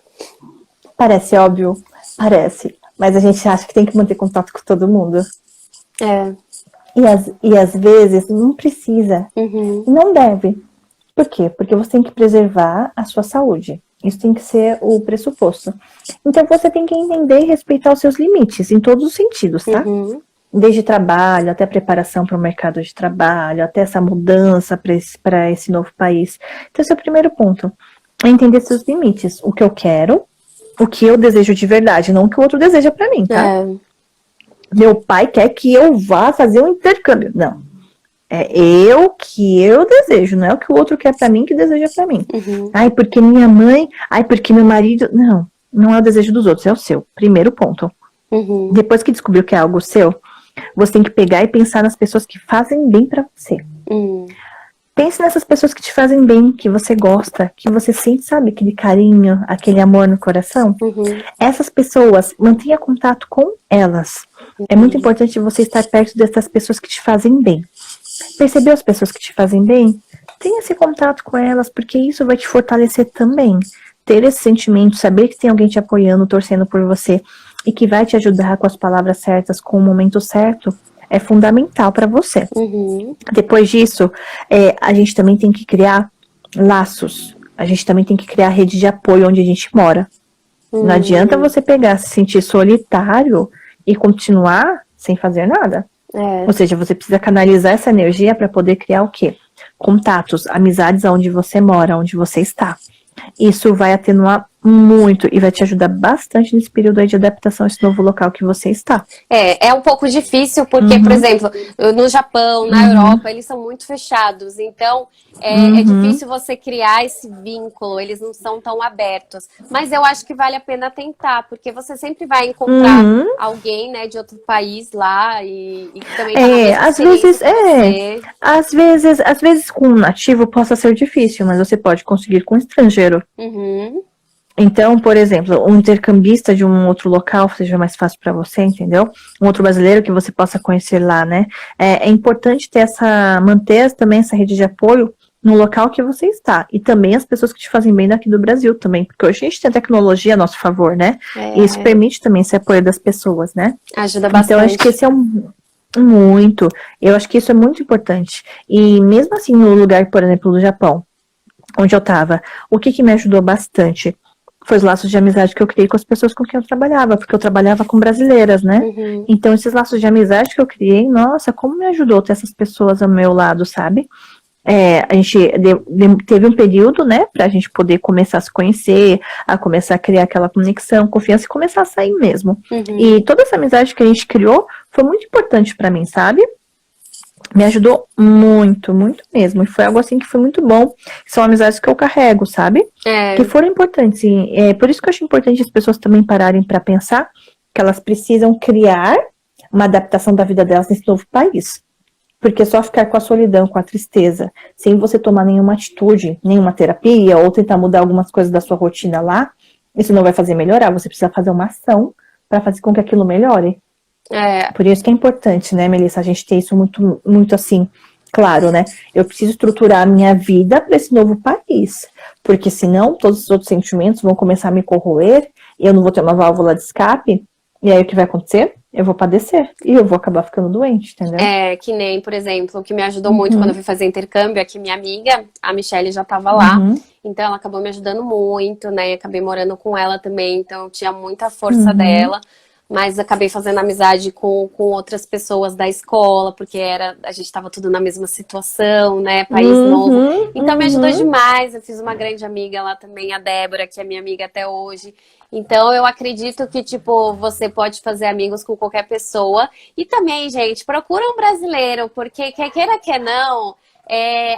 Parece óbvio? Parece. Mas a gente acha que tem que manter contato com todo mundo. E às vezes não precisa. Não deve. Por quê? Porque você tem que preservar a sua saúde. Isso tem que ser o pressuposto. Então você tem que entender e respeitar os seus limites, em todos os sentidos, tá? Desde trabalho, até preparação para o mercado de trabalho, até essa mudança para esse novo país. Então esse é o primeiro ponto. É entender seus limites. O que eu quero, o que eu desejo de verdade, não o que o outro deseja para mim, tá? Meu pai quer que eu vá fazer um intercâmbio. Não. É que eu desejo, não é o que o outro quer pra mim que deseja pra mim. Ai, porque minha mãe, porque meu marido... Não é o desejo dos outros, é o seu. Primeiro ponto. Depois que descobriu que é algo seu, você tem que pegar e pensar nas pessoas que fazem bem pra você. Pense nessas pessoas que te fazem bem, que você gosta, que você sente, sabe, aquele carinho, aquele amor no coração. Essas pessoas, mantenha contato com elas. É muito importante você estar perto dessas pessoas que te fazem bem. Percebeu as pessoas que te fazem bem? Tenha esse contato com elas, porque isso vai te fortalecer também. Ter esse sentimento, saber que tem alguém te apoiando, torcendo por você, e que vai te ajudar com as palavras certas, com o momento certo, é fundamental para você. Depois disso, a gente também tem que criar laços. A gente também tem que criar rede de apoio onde a gente mora. Não adianta você pegar, se sentir solitário e continuar sem fazer nada. Ou seja, você precisa canalizar essa energia para poder criar o quê? Contatos, amizades onde você mora, onde você está. Isso vai atenuar muito e vai te ajudar bastante nesse período aí de adaptação a esse novo local que você está. É um pouco difícil porque, por exemplo, no Japão, na Europa, eles são muito fechados. Então, é difícil você criar esse vínculo. Eles não são tão abertos. Mas eu acho que vale a pena tentar, porque você sempre vai encontrar alguém, né, de outro país lá e que também tá na mesma experiência que você. Às vezes com um nativo possa ser difícil, mas você pode conseguir com um estrangeiro. Então, por exemplo, um intercambista de um outro local seja mais fácil para você, entendeu? Um outro brasileiro que você possa conhecer lá, né? É importante ter manter também essa rede de apoio no local que você está. E também as pessoas que te fazem bem daqui do Brasil também. Porque hoje a gente tem a tecnologia a nosso favor, né? E isso permite também esse apoio das pessoas, né? Ajuda bastante. Então, eu acho que esse é muito. Eu acho que isso é muito importante. E mesmo assim, no lugar, por exemplo, do Japão, onde eu estava, o que me ajudou bastante? Foi os laços de amizade que eu criei com as pessoas com quem eu trabalhava, porque eu trabalhava com brasileiras, né? Então, esses laços de amizade que eu criei, nossa, como me ajudou ter essas pessoas ao meu lado, sabe? A gente teve um período, né, pra gente poder começar a se conhecer, a começar a criar aquela conexão, confiança e começar a sair mesmo. E toda essa amizade que a gente criou foi muito importante pra mim, sabe? Me ajudou muito, muito mesmo. E foi algo assim que foi muito bom. São amizades que eu carrego, sabe? Que foram importantes. E é por isso que eu acho importante as pessoas também pararem para pensar que elas precisam criar uma adaptação da vida delas nesse novo país. Porque só ficar com a solidão, com a tristeza, sem você tomar nenhuma atitude, nenhuma terapia, ou tentar mudar algumas coisas da sua rotina lá, isso não vai fazer melhorar. Você precisa fazer uma ação para fazer com que aquilo melhore. Por isso que é importante, né, Melissa, a gente ter isso muito, muito assim, claro, né? Eu preciso estruturar a minha vida para esse novo país, porque senão todos os outros sentimentos vão começar a me corroer, e eu não vou ter uma válvula de escape, e aí o que vai acontecer? Eu vou padecer, e eu vou acabar ficando doente, entendeu? Que nem, por exemplo, o que me ajudou muito quando eu fui fazer intercâmbio é que minha amiga, a Michelle, já estava lá, então ela acabou me ajudando muito, né, acabei morando com ela também, então eu tinha muita força dela. Mas acabei fazendo amizade com outras pessoas da escola, porque a gente estava tudo na mesma situação, né? País novo. Então me ajudou demais. Eu fiz uma grande amiga lá também, a Débora, que é minha amiga até hoje. Então eu acredito que, tipo, você pode fazer amigos com qualquer pessoa. E também, gente, procura um brasileiro, porque quer queira, quer não...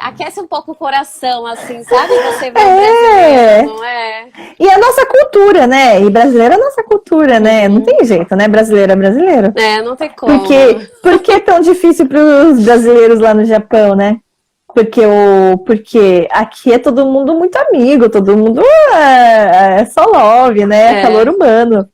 aquece um pouco o coração, assim, sabe? Você vê um brasileiro, não é? E a nossa cultura, né? E brasileiro é a nossa cultura, né? Não tem jeito, né? Brasileiro é brasileiro. Não tem como. Por que é tão difícil para os brasileiros lá no Japão, né? Porque aqui é todo mundo muito amigo, todo mundo é só love, né? É calor humano.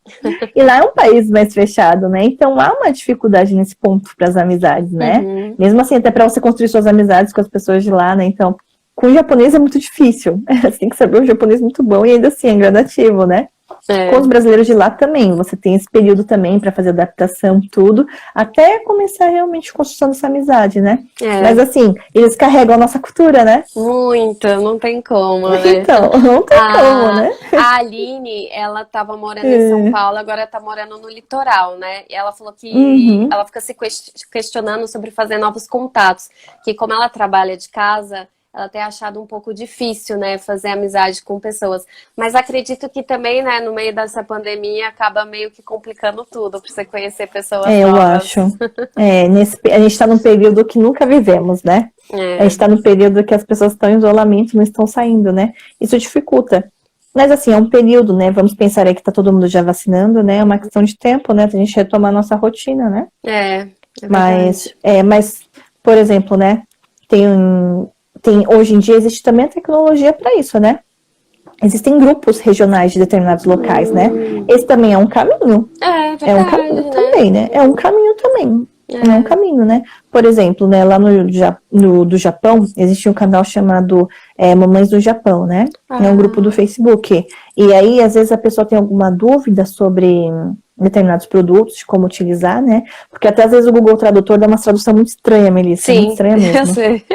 E lá é um país mais fechado, né? Então há uma dificuldade nesse ponto para as amizades, né? Mesmo assim, até para você construir suas amizades com as pessoas de lá, né? Então, com o japonês é muito difícil. Você tem que saber um japonês muito bom e ainda assim é gradativo, né? Com os brasileiros de lá também, você tem esse período também para fazer adaptação, tudo, até começar realmente a construção dessa amizade, né? Mas assim, eles carregam a nossa cultura, né? Muito, não tem como, né? Então, não tem como, né? A Aline, ela tava morando em São Paulo, agora tá morando no litoral, né? E ela falou que ela fica se questionando sobre fazer novos contatos, que como ela trabalha de casa, ela tem achado um pouco difícil, né, fazer amizade com pessoas. Mas acredito que também, né, no meio dessa pandemia, acaba meio que complicando tudo para você conhecer pessoas novas. Eu acho. A gente está num período que nunca vivemos, né? A gente está num período que as pessoas estão em isolamento, não estão saindo, né? Isso dificulta. Mas assim, é um período, né? Vamos pensar aí que tá todo mundo já vacinando, né? É uma questão de tempo, né? Pra gente retomar a nossa rotina, né? É verdade. Mas, por exemplo, né? Hoje em dia existe também a tecnologia para isso, né? Existem grupos regionais de determinados locais, né? Esse também é um caminho. Verdade, é um caminho né? também, né? É um caminho também. É um caminho, né? Por exemplo, né, lá do Japão, existe um canal chamado Mamães do Japão, né? É um grupo do Facebook. E aí, às vezes, a pessoa tem alguma dúvida sobre determinados produtos, de como utilizar, né? Porque até às vezes o Google Tradutor dá uma tradução muito estranha, Melissa. Sim, muito estranha mesmo. Eu sei.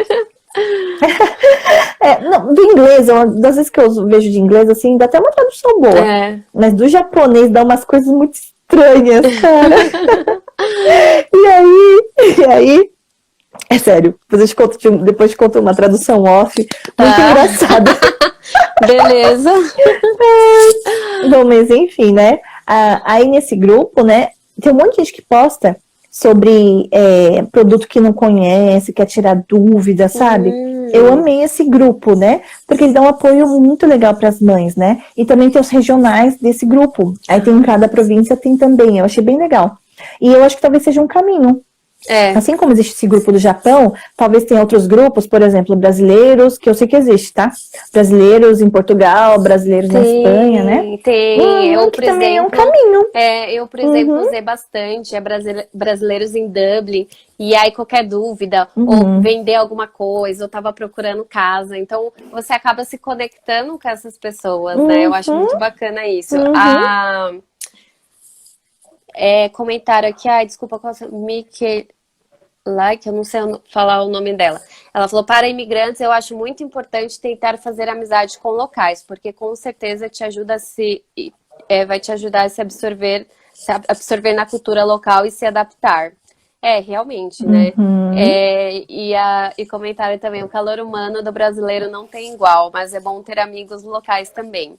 Não, do inglês, das vezes que eu vejo de inglês, assim, dá até uma tradução boa. Mas do japonês dá umas coisas muito estranhas, cara. E aí, É sério, depois eu te conto uma tradução off muito Tá, engraçada. beleza. Bom, mas enfim, né? Aí nesse grupo, né, tem um monte de gente que posta sobre produto que não conhece, quer tirar dúvida, sabe? Eu Hum, amei esse grupo, né? Porque eles dão um apoio muito legal para as mães, né? E também tem os regionais desse grupo. Aí tem em ah, cada província, tem também. Eu achei bem legal. E eu acho que talvez seja um caminho. é, Assim como existe esse grupo do Japão, talvez tenha outros grupos, por exemplo, brasileiros, que eu sei que existe, tá? Brasileiros em Portugal, brasileiros na Espanha, né? tem. Que também é um caminho. Por exemplo, Uhum, usei bastante brasileiros em Dublin. E aí, qualquer dúvida, ou uhum, vender alguma coisa, ou tava procurando casa. Então, você acaba se conectando com essas pessoas, né? Eu acho uhum, muito bacana isso. uhum. Comentário aqui, ai, desculpa, qual é o seu- Mickey. Like, eu não sei falar o nome dela. Ela falou: para imigrantes, eu acho muito importante tentar fazer amizade com locais, porque com certeza te ajuda a vai te ajudar a se absorver na cultura local e se adaptar. É, realmente, né? Uhum. E comentário também: o calor humano do brasileiro não tem igual, mas é bom ter amigos locais também.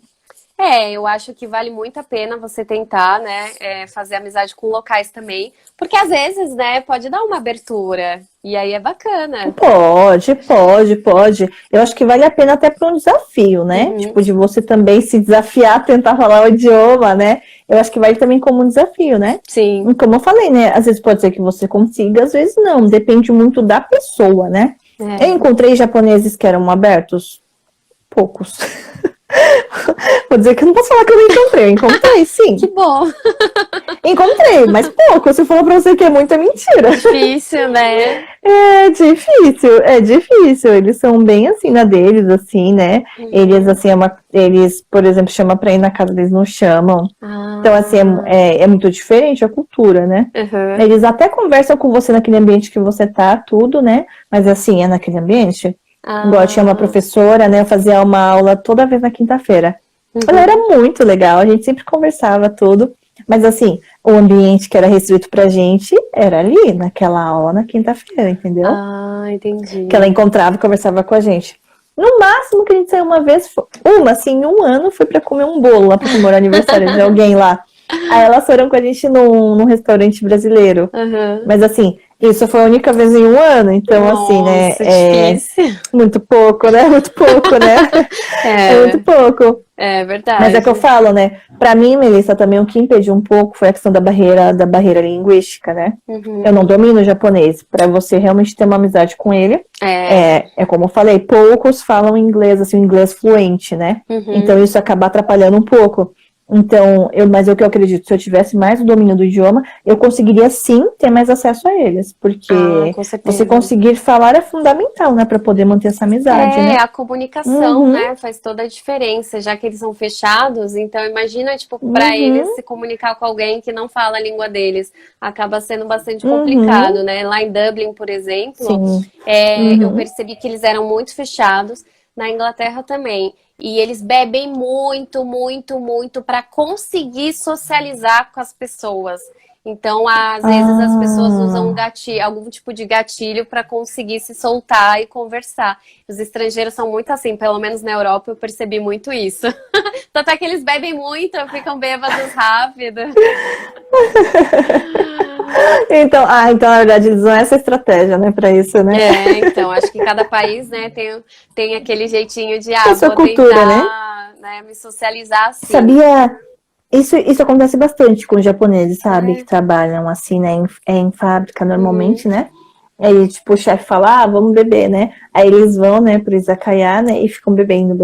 Eu acho que vale muito a pena você tentar, né, fazer amizade com locais também, porque às vezes, né, pode dar uma abertura, e aí é bacana. Pode. Eu acho que vale a pena até para um desafio, né? Uhum, Tipo, de você também se desafiar, tentar falar o idioma, né? Eu acho que vale também como um desafio, né? sim, E como eu falei, né? Às vezes pode ser que você consiga, às vezes não. Depende muito da pessoa, né? Eu é. encontrei japoneses que eram abertos, poucos. Vou dizer que eu não posso falar que eu não encontrei. Eu encontrei, Que sim. bom. Encontrei, mas pouco. Se eu falar pra você que é muito, é mentira. Difícil, né? É difícil. Eles são bem assim na deles, assim, né? Eles, Uhum. assim, eles, por exemplo, chamam pra ir na casa, eles não chamam. Então, assim, Ah, é muito diferente a cultura, né? uhum. Eles até conversam com você naquele ambiente que você tá, tudo, né? Mas assim, é naquele ambiente. Igual eu tinha uma Ah, professora, né? Eu fazia uma aula toda vez na quinta-feira. Ela era uhum. muito legal, a gente sempre conversava tudo. Mas assim, o ambiente que era restrito pra gente era ali, naquela aula na quinta-feira, entendeu? Ah, Que ela entendi. encontrava e conversava com a gente. No máximo que a gente saiu uma vez, assim, em um ano, foi pra comer um bolo lá pra comemorar o aniversário de alguém lá. Aí elas foram com a gente num restaurante brasileiro. Uhum. Mas assim, isso foi a única vez em um ano, então assim, né? Nossa, difícil. Muito pouco, né? Muito pouco, né? É muito É, pouco. é Mas é que eu verdade. falo, né? Pra mim, Melissa, também o que impediu um pouco foi a questão da barreira linguística, né? Eu não Uhum. domino o japonês. Para você realmente ter uma amizade com ele, É. é como eu falei, poucos falam inglês, assim, inglês fluente, né? Uhum. Então isso acaba atrapalhando um pouco. Então, mas o que eu acredito, se eu tivesse mais o domínio do idioma, eu conseguiria sim ter mais acesso a eles, Ah, porque com você certeza. conseguir falar é fundamental, né, para poder manter essa amizade, né? A comunicação, Uhum, né, faz toda a diferença, já que eles são fechados. Então, imagina, tipo, para eles uhum, se comunicar com alguém que não fala a língua deles, acaba sendo bastante complicado, uhum, né? Lá em Dublin, por exemplo, sim, eu uhum. percebi que eles eram muito fechados, na Inglaterra também. E eles bebem muito, muito, muito para conseguir socializar com as pessoas. Então, às vezes as pessoas usam um Ah, gatilho, algum tipo de gatilho para conseguir se soltar e conversar. Os estrangeiros são muito assim, pelo menos na Europa eu percebi muito isso. Tanto é que eles bebem muito, ficam bêbados rápido. então, na verdade, eles usam essa estratégia, né, para isso, né? Então, acho que cada país, né, tem aquele jeitinho de, É a sua vou cultura, né? tentar, né, me socializar assim. Sabia? Isso acontece bastante com os japoneses, sabe? Que É. trabalham assim, né? Em fábrica Uhum. normalmente, né? Aí, tipo, o chefe fala, vamos beber, né? Aí eles vão, né, pro izakaya, né? E ficam bebendo.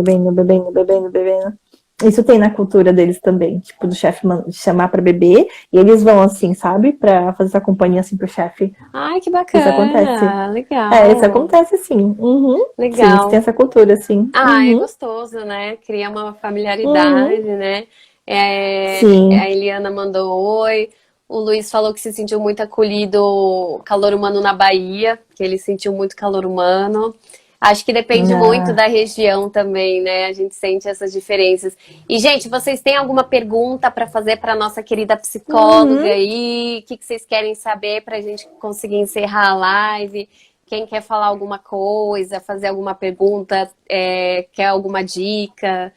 Isso tem na cultura deles também, tipo, do chefe chamar pra beber, e eles vão assim, sabe? Pra fazer essa companhia assim pro chefe. Ai, que Isso acontece. bacana, Isso legal, acontece sim. Uhum. Sim, isso tem legal. essa cultura, assim. É Uhum. gostoso, né? Cria uma Uhum. familiaridade, né? A Sim. Eliana mandou oi. O Luiz falou que se sentiu muito acolhido, calor humano na Bahia, que ele sentiu muito calor humano. Acho que depende muito Ah. da região também, né? A gente sente essas diferenças. E, gente, vocês têm alguma pergunta para fazer para nossa querida psicóloga Uhum. aí? O que vocês querem saber para a gente conseguir encerrar a live? quem quer falar alguma coisa, fazer alguma pergunta, quer alguma dica.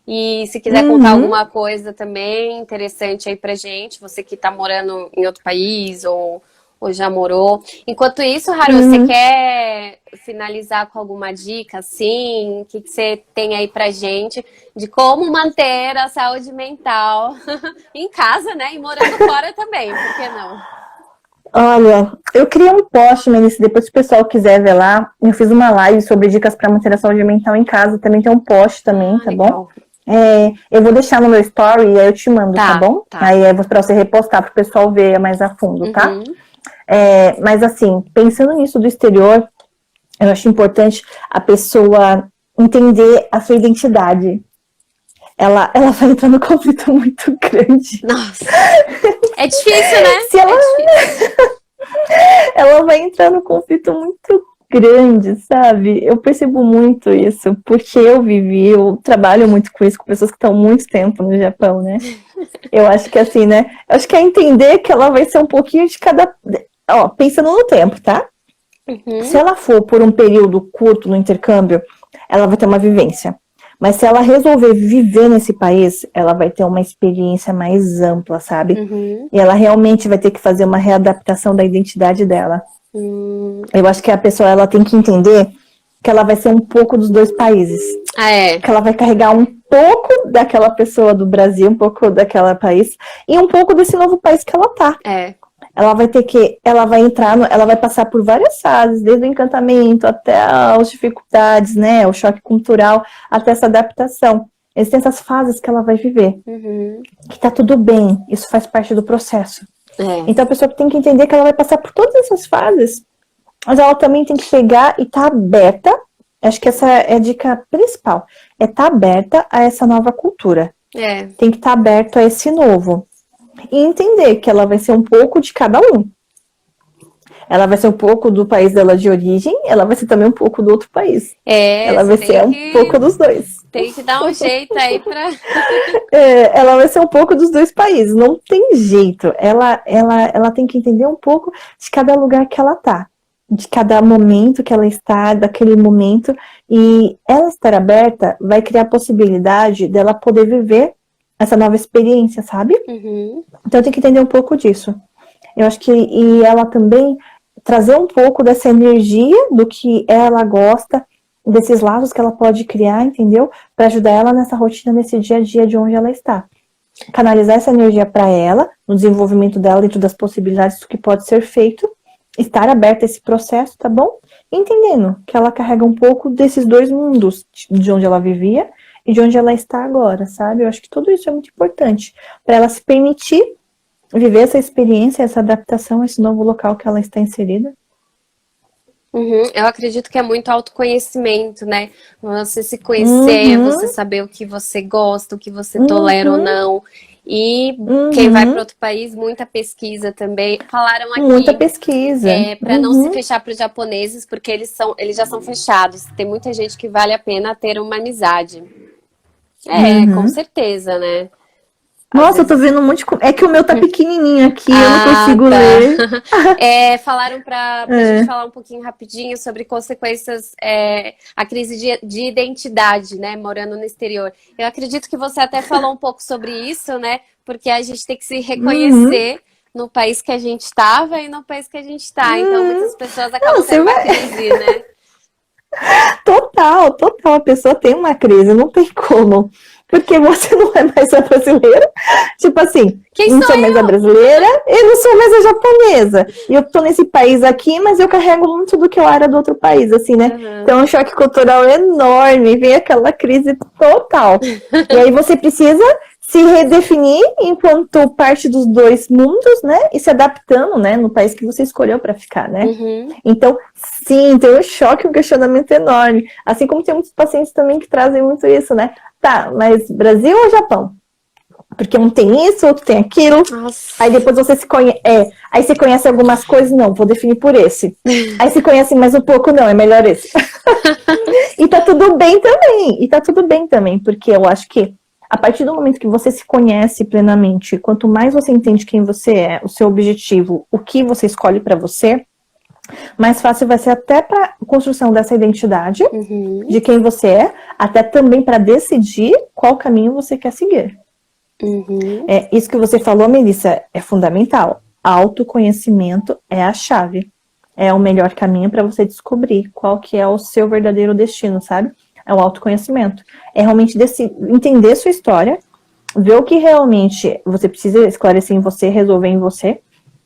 E se quiser contar alguma coisa também interessante aí pra gente, você que tá morando em outro país ou já morou. Enquanto isso, Haru, você quer finalizar com alguma dica, assim? O que você tem aí pra gente de como manter a saúde mental em casa, né? E morando fora também, por que não? Olha, eu criei um post, Melissa, depois se o pessoal quiser ver lá, eu fiz uma live sobre dicas para manter a saúde mental em casa, também tem um post também, tá legal. bom? Eu vou deixar no meu story e aí eu te mando, tá bom? Tá. Aí é pra você repostar pro pessoal ver mais a fundo, tá? Mas assim, pensando nisso do exterior, eu acho importante a pessoa entender a sua identidade. Ela vai entrar num conflito muito grande. Nossa, é difícil, né? Se ela... É difícil. Ela vai entrar num conflito muito grande, sabe? Eu percebo muito isso, porque eu trabalho muito com isso, com pessoas que estão muito tempo no Japão, né? Eu acho que assim, né? Eu acho que é entender que ela vai ser um pouquinho de cada... Ó, pensando no tempo, tá? Se ela for por um período curto no intercâmbio, ela vai ter uma vivência. Mas se ela resolver viver nesse país, ela vai ter uma experiência mais ampla, sabe? E ela realmente vai ter que fazer uma readaptação da identidade dela. Eu acho que a pessoa ela tem que entender que ela vai ser um pouco dos dois países. Que ela vai carregar um pouco daquela pessoa do Brasil, um pouco daquela país, e um pouco desse novo país que ela tá. Ela vai ter que, ela vai passar por várias fases, desde o encantamento até as dificuldades, né, o choque cultural, até essa adaptação. Existem essas fases que ela vai viver. Que tá tudo bem, isso faz parte do processo. Então a pessoa tem que entender que ela vai passar por todas essas fases, mas ela também tem que pegar e estar aberta, acho que essa é a dica principal, é estar aberta a essa nova cultura. Tem que estar aberto a esse novo. E entender que ela vai ser um pouco de cada um. Ela vai ser um pouco do país dela de origem, ela vai ser também um pouco do outro país. Ela vai ser um pouco dos dois. Tem que dar um jeito aí pra... Ela vai ser um pouco dos dois países, não tem jeito. Ela tem que entender um pouco de cada lugar que ela tá. De cada momento que ela está, daquele momento. E ela estar aberta vai criar a possibilidade dela poder viver essa nova experiência, sabe? Então tem que entender um pouco disso. Eu acho que e ela também trazer um pouco dessa energia do que ela gosta, desses laços que ela pode criar, entendeu? Para ajudar ela nessa rotina, nesse dia a dia de onde ela está. Canalizar essa energia para ela, no desenvolvimento dela, dentro das possibilidades do que pode ser feito, estar aberta a esse processo, tá bom? Entendendo que ela carrega um pouco desses dois mundos, de onde ela vivia e de onde ela está agora, sabe? Eu acho que tudo isso é muito importante para ela se permitir viver essa experiência, essa adaptação a esse novo local que ela está inserida. Eu acredito que é muito autoconhecimento, né? Você se conhecer, você saber o que você gosta, o que você tolera ou não. E quem vai para outro país, muita pesquisa também. Falaram aqui. Muita pesquisa. Para não se fechar para os japoneses, porque eles já são fechados. Tem muita gente que vale a pena ter uma amizade. Com certeza, né? Nossa, eu tô vendo um monte de... É que o meu tá pequenininho aqui, eu não consigo ler. Falaram pra gente falar um pouquinho rapidinho sobre consequências, a crise de identidade, né, morando no exterior. Eu acredito que você até falou um pouco sobre isso, né, porque a gente tem que se reconhecer no país que a gente estava e no país que a gente está. Então, muitas pessoas acabam tendo uma crise, né? Total. A pessoa tem uma crise, não tem como. Porque você não é mais a brasileira. Tipo assim, não sou mais a brasileira e não sou mais a japonesa. E eu tô nesse país aqui, mas eu carrego muito do que eu era do outro país, assim, né? Então é um choque cultural enorme, vem aquela crise total. E aí você precisa se redefinir enquanto parte dos dois mundos, né? E se adaptando, né? No país que você escolheu para ficar, né? Então, sim, tem um choque, um questionamento enorme. Assim como tem muitos pacientes também que trazem muito isso, né? Tá, mas Brasil ou Japão? Porque um tem isso, outro tem aquilo. Nossa. Aí depois você se conhece. Aí você conhece algumas coisas, não, vou definir por esse. Aí você conhece mais um pouco, não, é melhor esse. E tá tudo bem também. Porque eu acho que a partir do momento que você se conhece plenamente, quanto mais você entende quem você é, o seu objetivo, o que você escolhe pra você, Mais fácil vai ser até para construção dessa identidade, Uhum. de quem você é, até também para decidir qual caminho você quer seguir. Uhum. Isso que você falou, Melissa, é fundamental. Autoconhecimento é a chave. É o melhor caminho para você descobrir qual que é o seu verdadeiro destino, sabe? É o autoconhecimento. É realmente entender sua história, ver o que realmente você precisa esclarecer em você, resolver em você.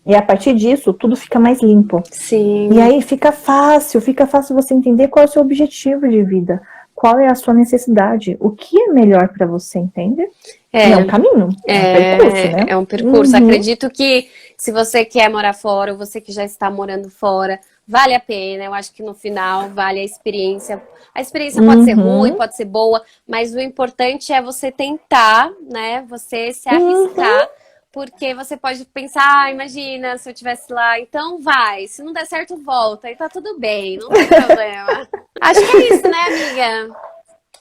E a partir disso, tudo fica mais limpo. Sim. E aí fica fácil você entender qual é o seu objetivo de vida, qual é a sua necessidade, o que é melhor para você, entende? É um caminho, é um percurso, né? É um percurso. Acredito que se você quer morar fora, ou você que já está morando fora, vale a pena. Eu acho que no final vale a experiência. A experiência pode ser ruim, pode ser boa, mas o importante é você tentar, né? Você se arriscar. Porque você pode pensar, imagina, se eu estivesse lá, então vai. Se não der certo, volta. E tá tudo bem, não tem problema. Acho que é isso, né, amiga?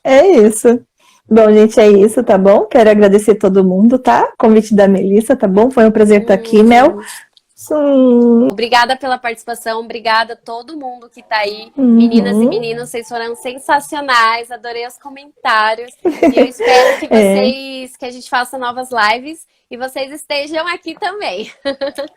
É isso. Bom, gente, é isso, tá bom? Quero agradecer todo mundo, tá? Convite da Melissa, tá bom? Foi um prazer estar aqui, Mel. Sim. Obrigada pela participação, obrigada a todo mundo que tá aí. Meninas e meninos, vocês foram sensacionais, adorei os comentários. E eu espero que que a gente faça novas lives e vocês estejam aqui também.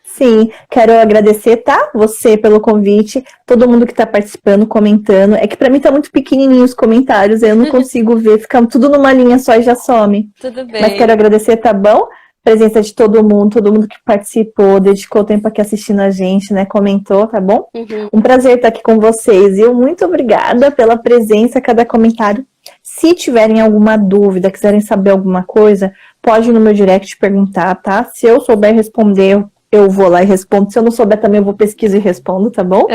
Sim, quero agradecer, tá? Você pelo convite, todo mundo que tá participando, comentando. É que pra mim tá muito pequenininho os comentários, eu não consigo ver, fica tudo numa linha só e já some. Tudo bem. Mas quero agradecer, tá bom? Presença de todo mundo que participou, dedicou tempo aqui assistindo a gente, né? Comentou, tá bom? Um prazer estar aqui com vocês. E muito obrigada pela presença, cada comentário. Se tiverem alguma dúvida, quiserem saber alguma coisa, pode ir no meu direct perguntar, tá? Se eu souber responder, eu vou lá e respondo. Se eu não souber também, eu vou pesquisar e respondo, tá bom?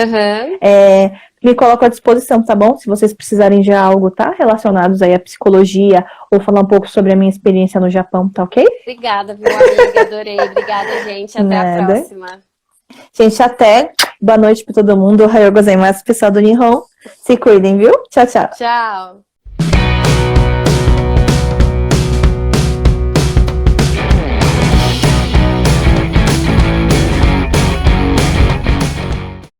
Me coloco à disposição, tá bom? Se vocês precisarem de algo, tá? Relacionados aí à psicologia ou falar um pouco sobre a minha experiência no Japão, tá ok? Obrigada, viu, amiga? Adorei. Obrigada, gente. Até a próxima. Gente, até. Boa noite pra todo mundo. Ohayou gozaimasu, pessoal do Nihon. Se cuidem, viu? Tchau, tchau. Tchau.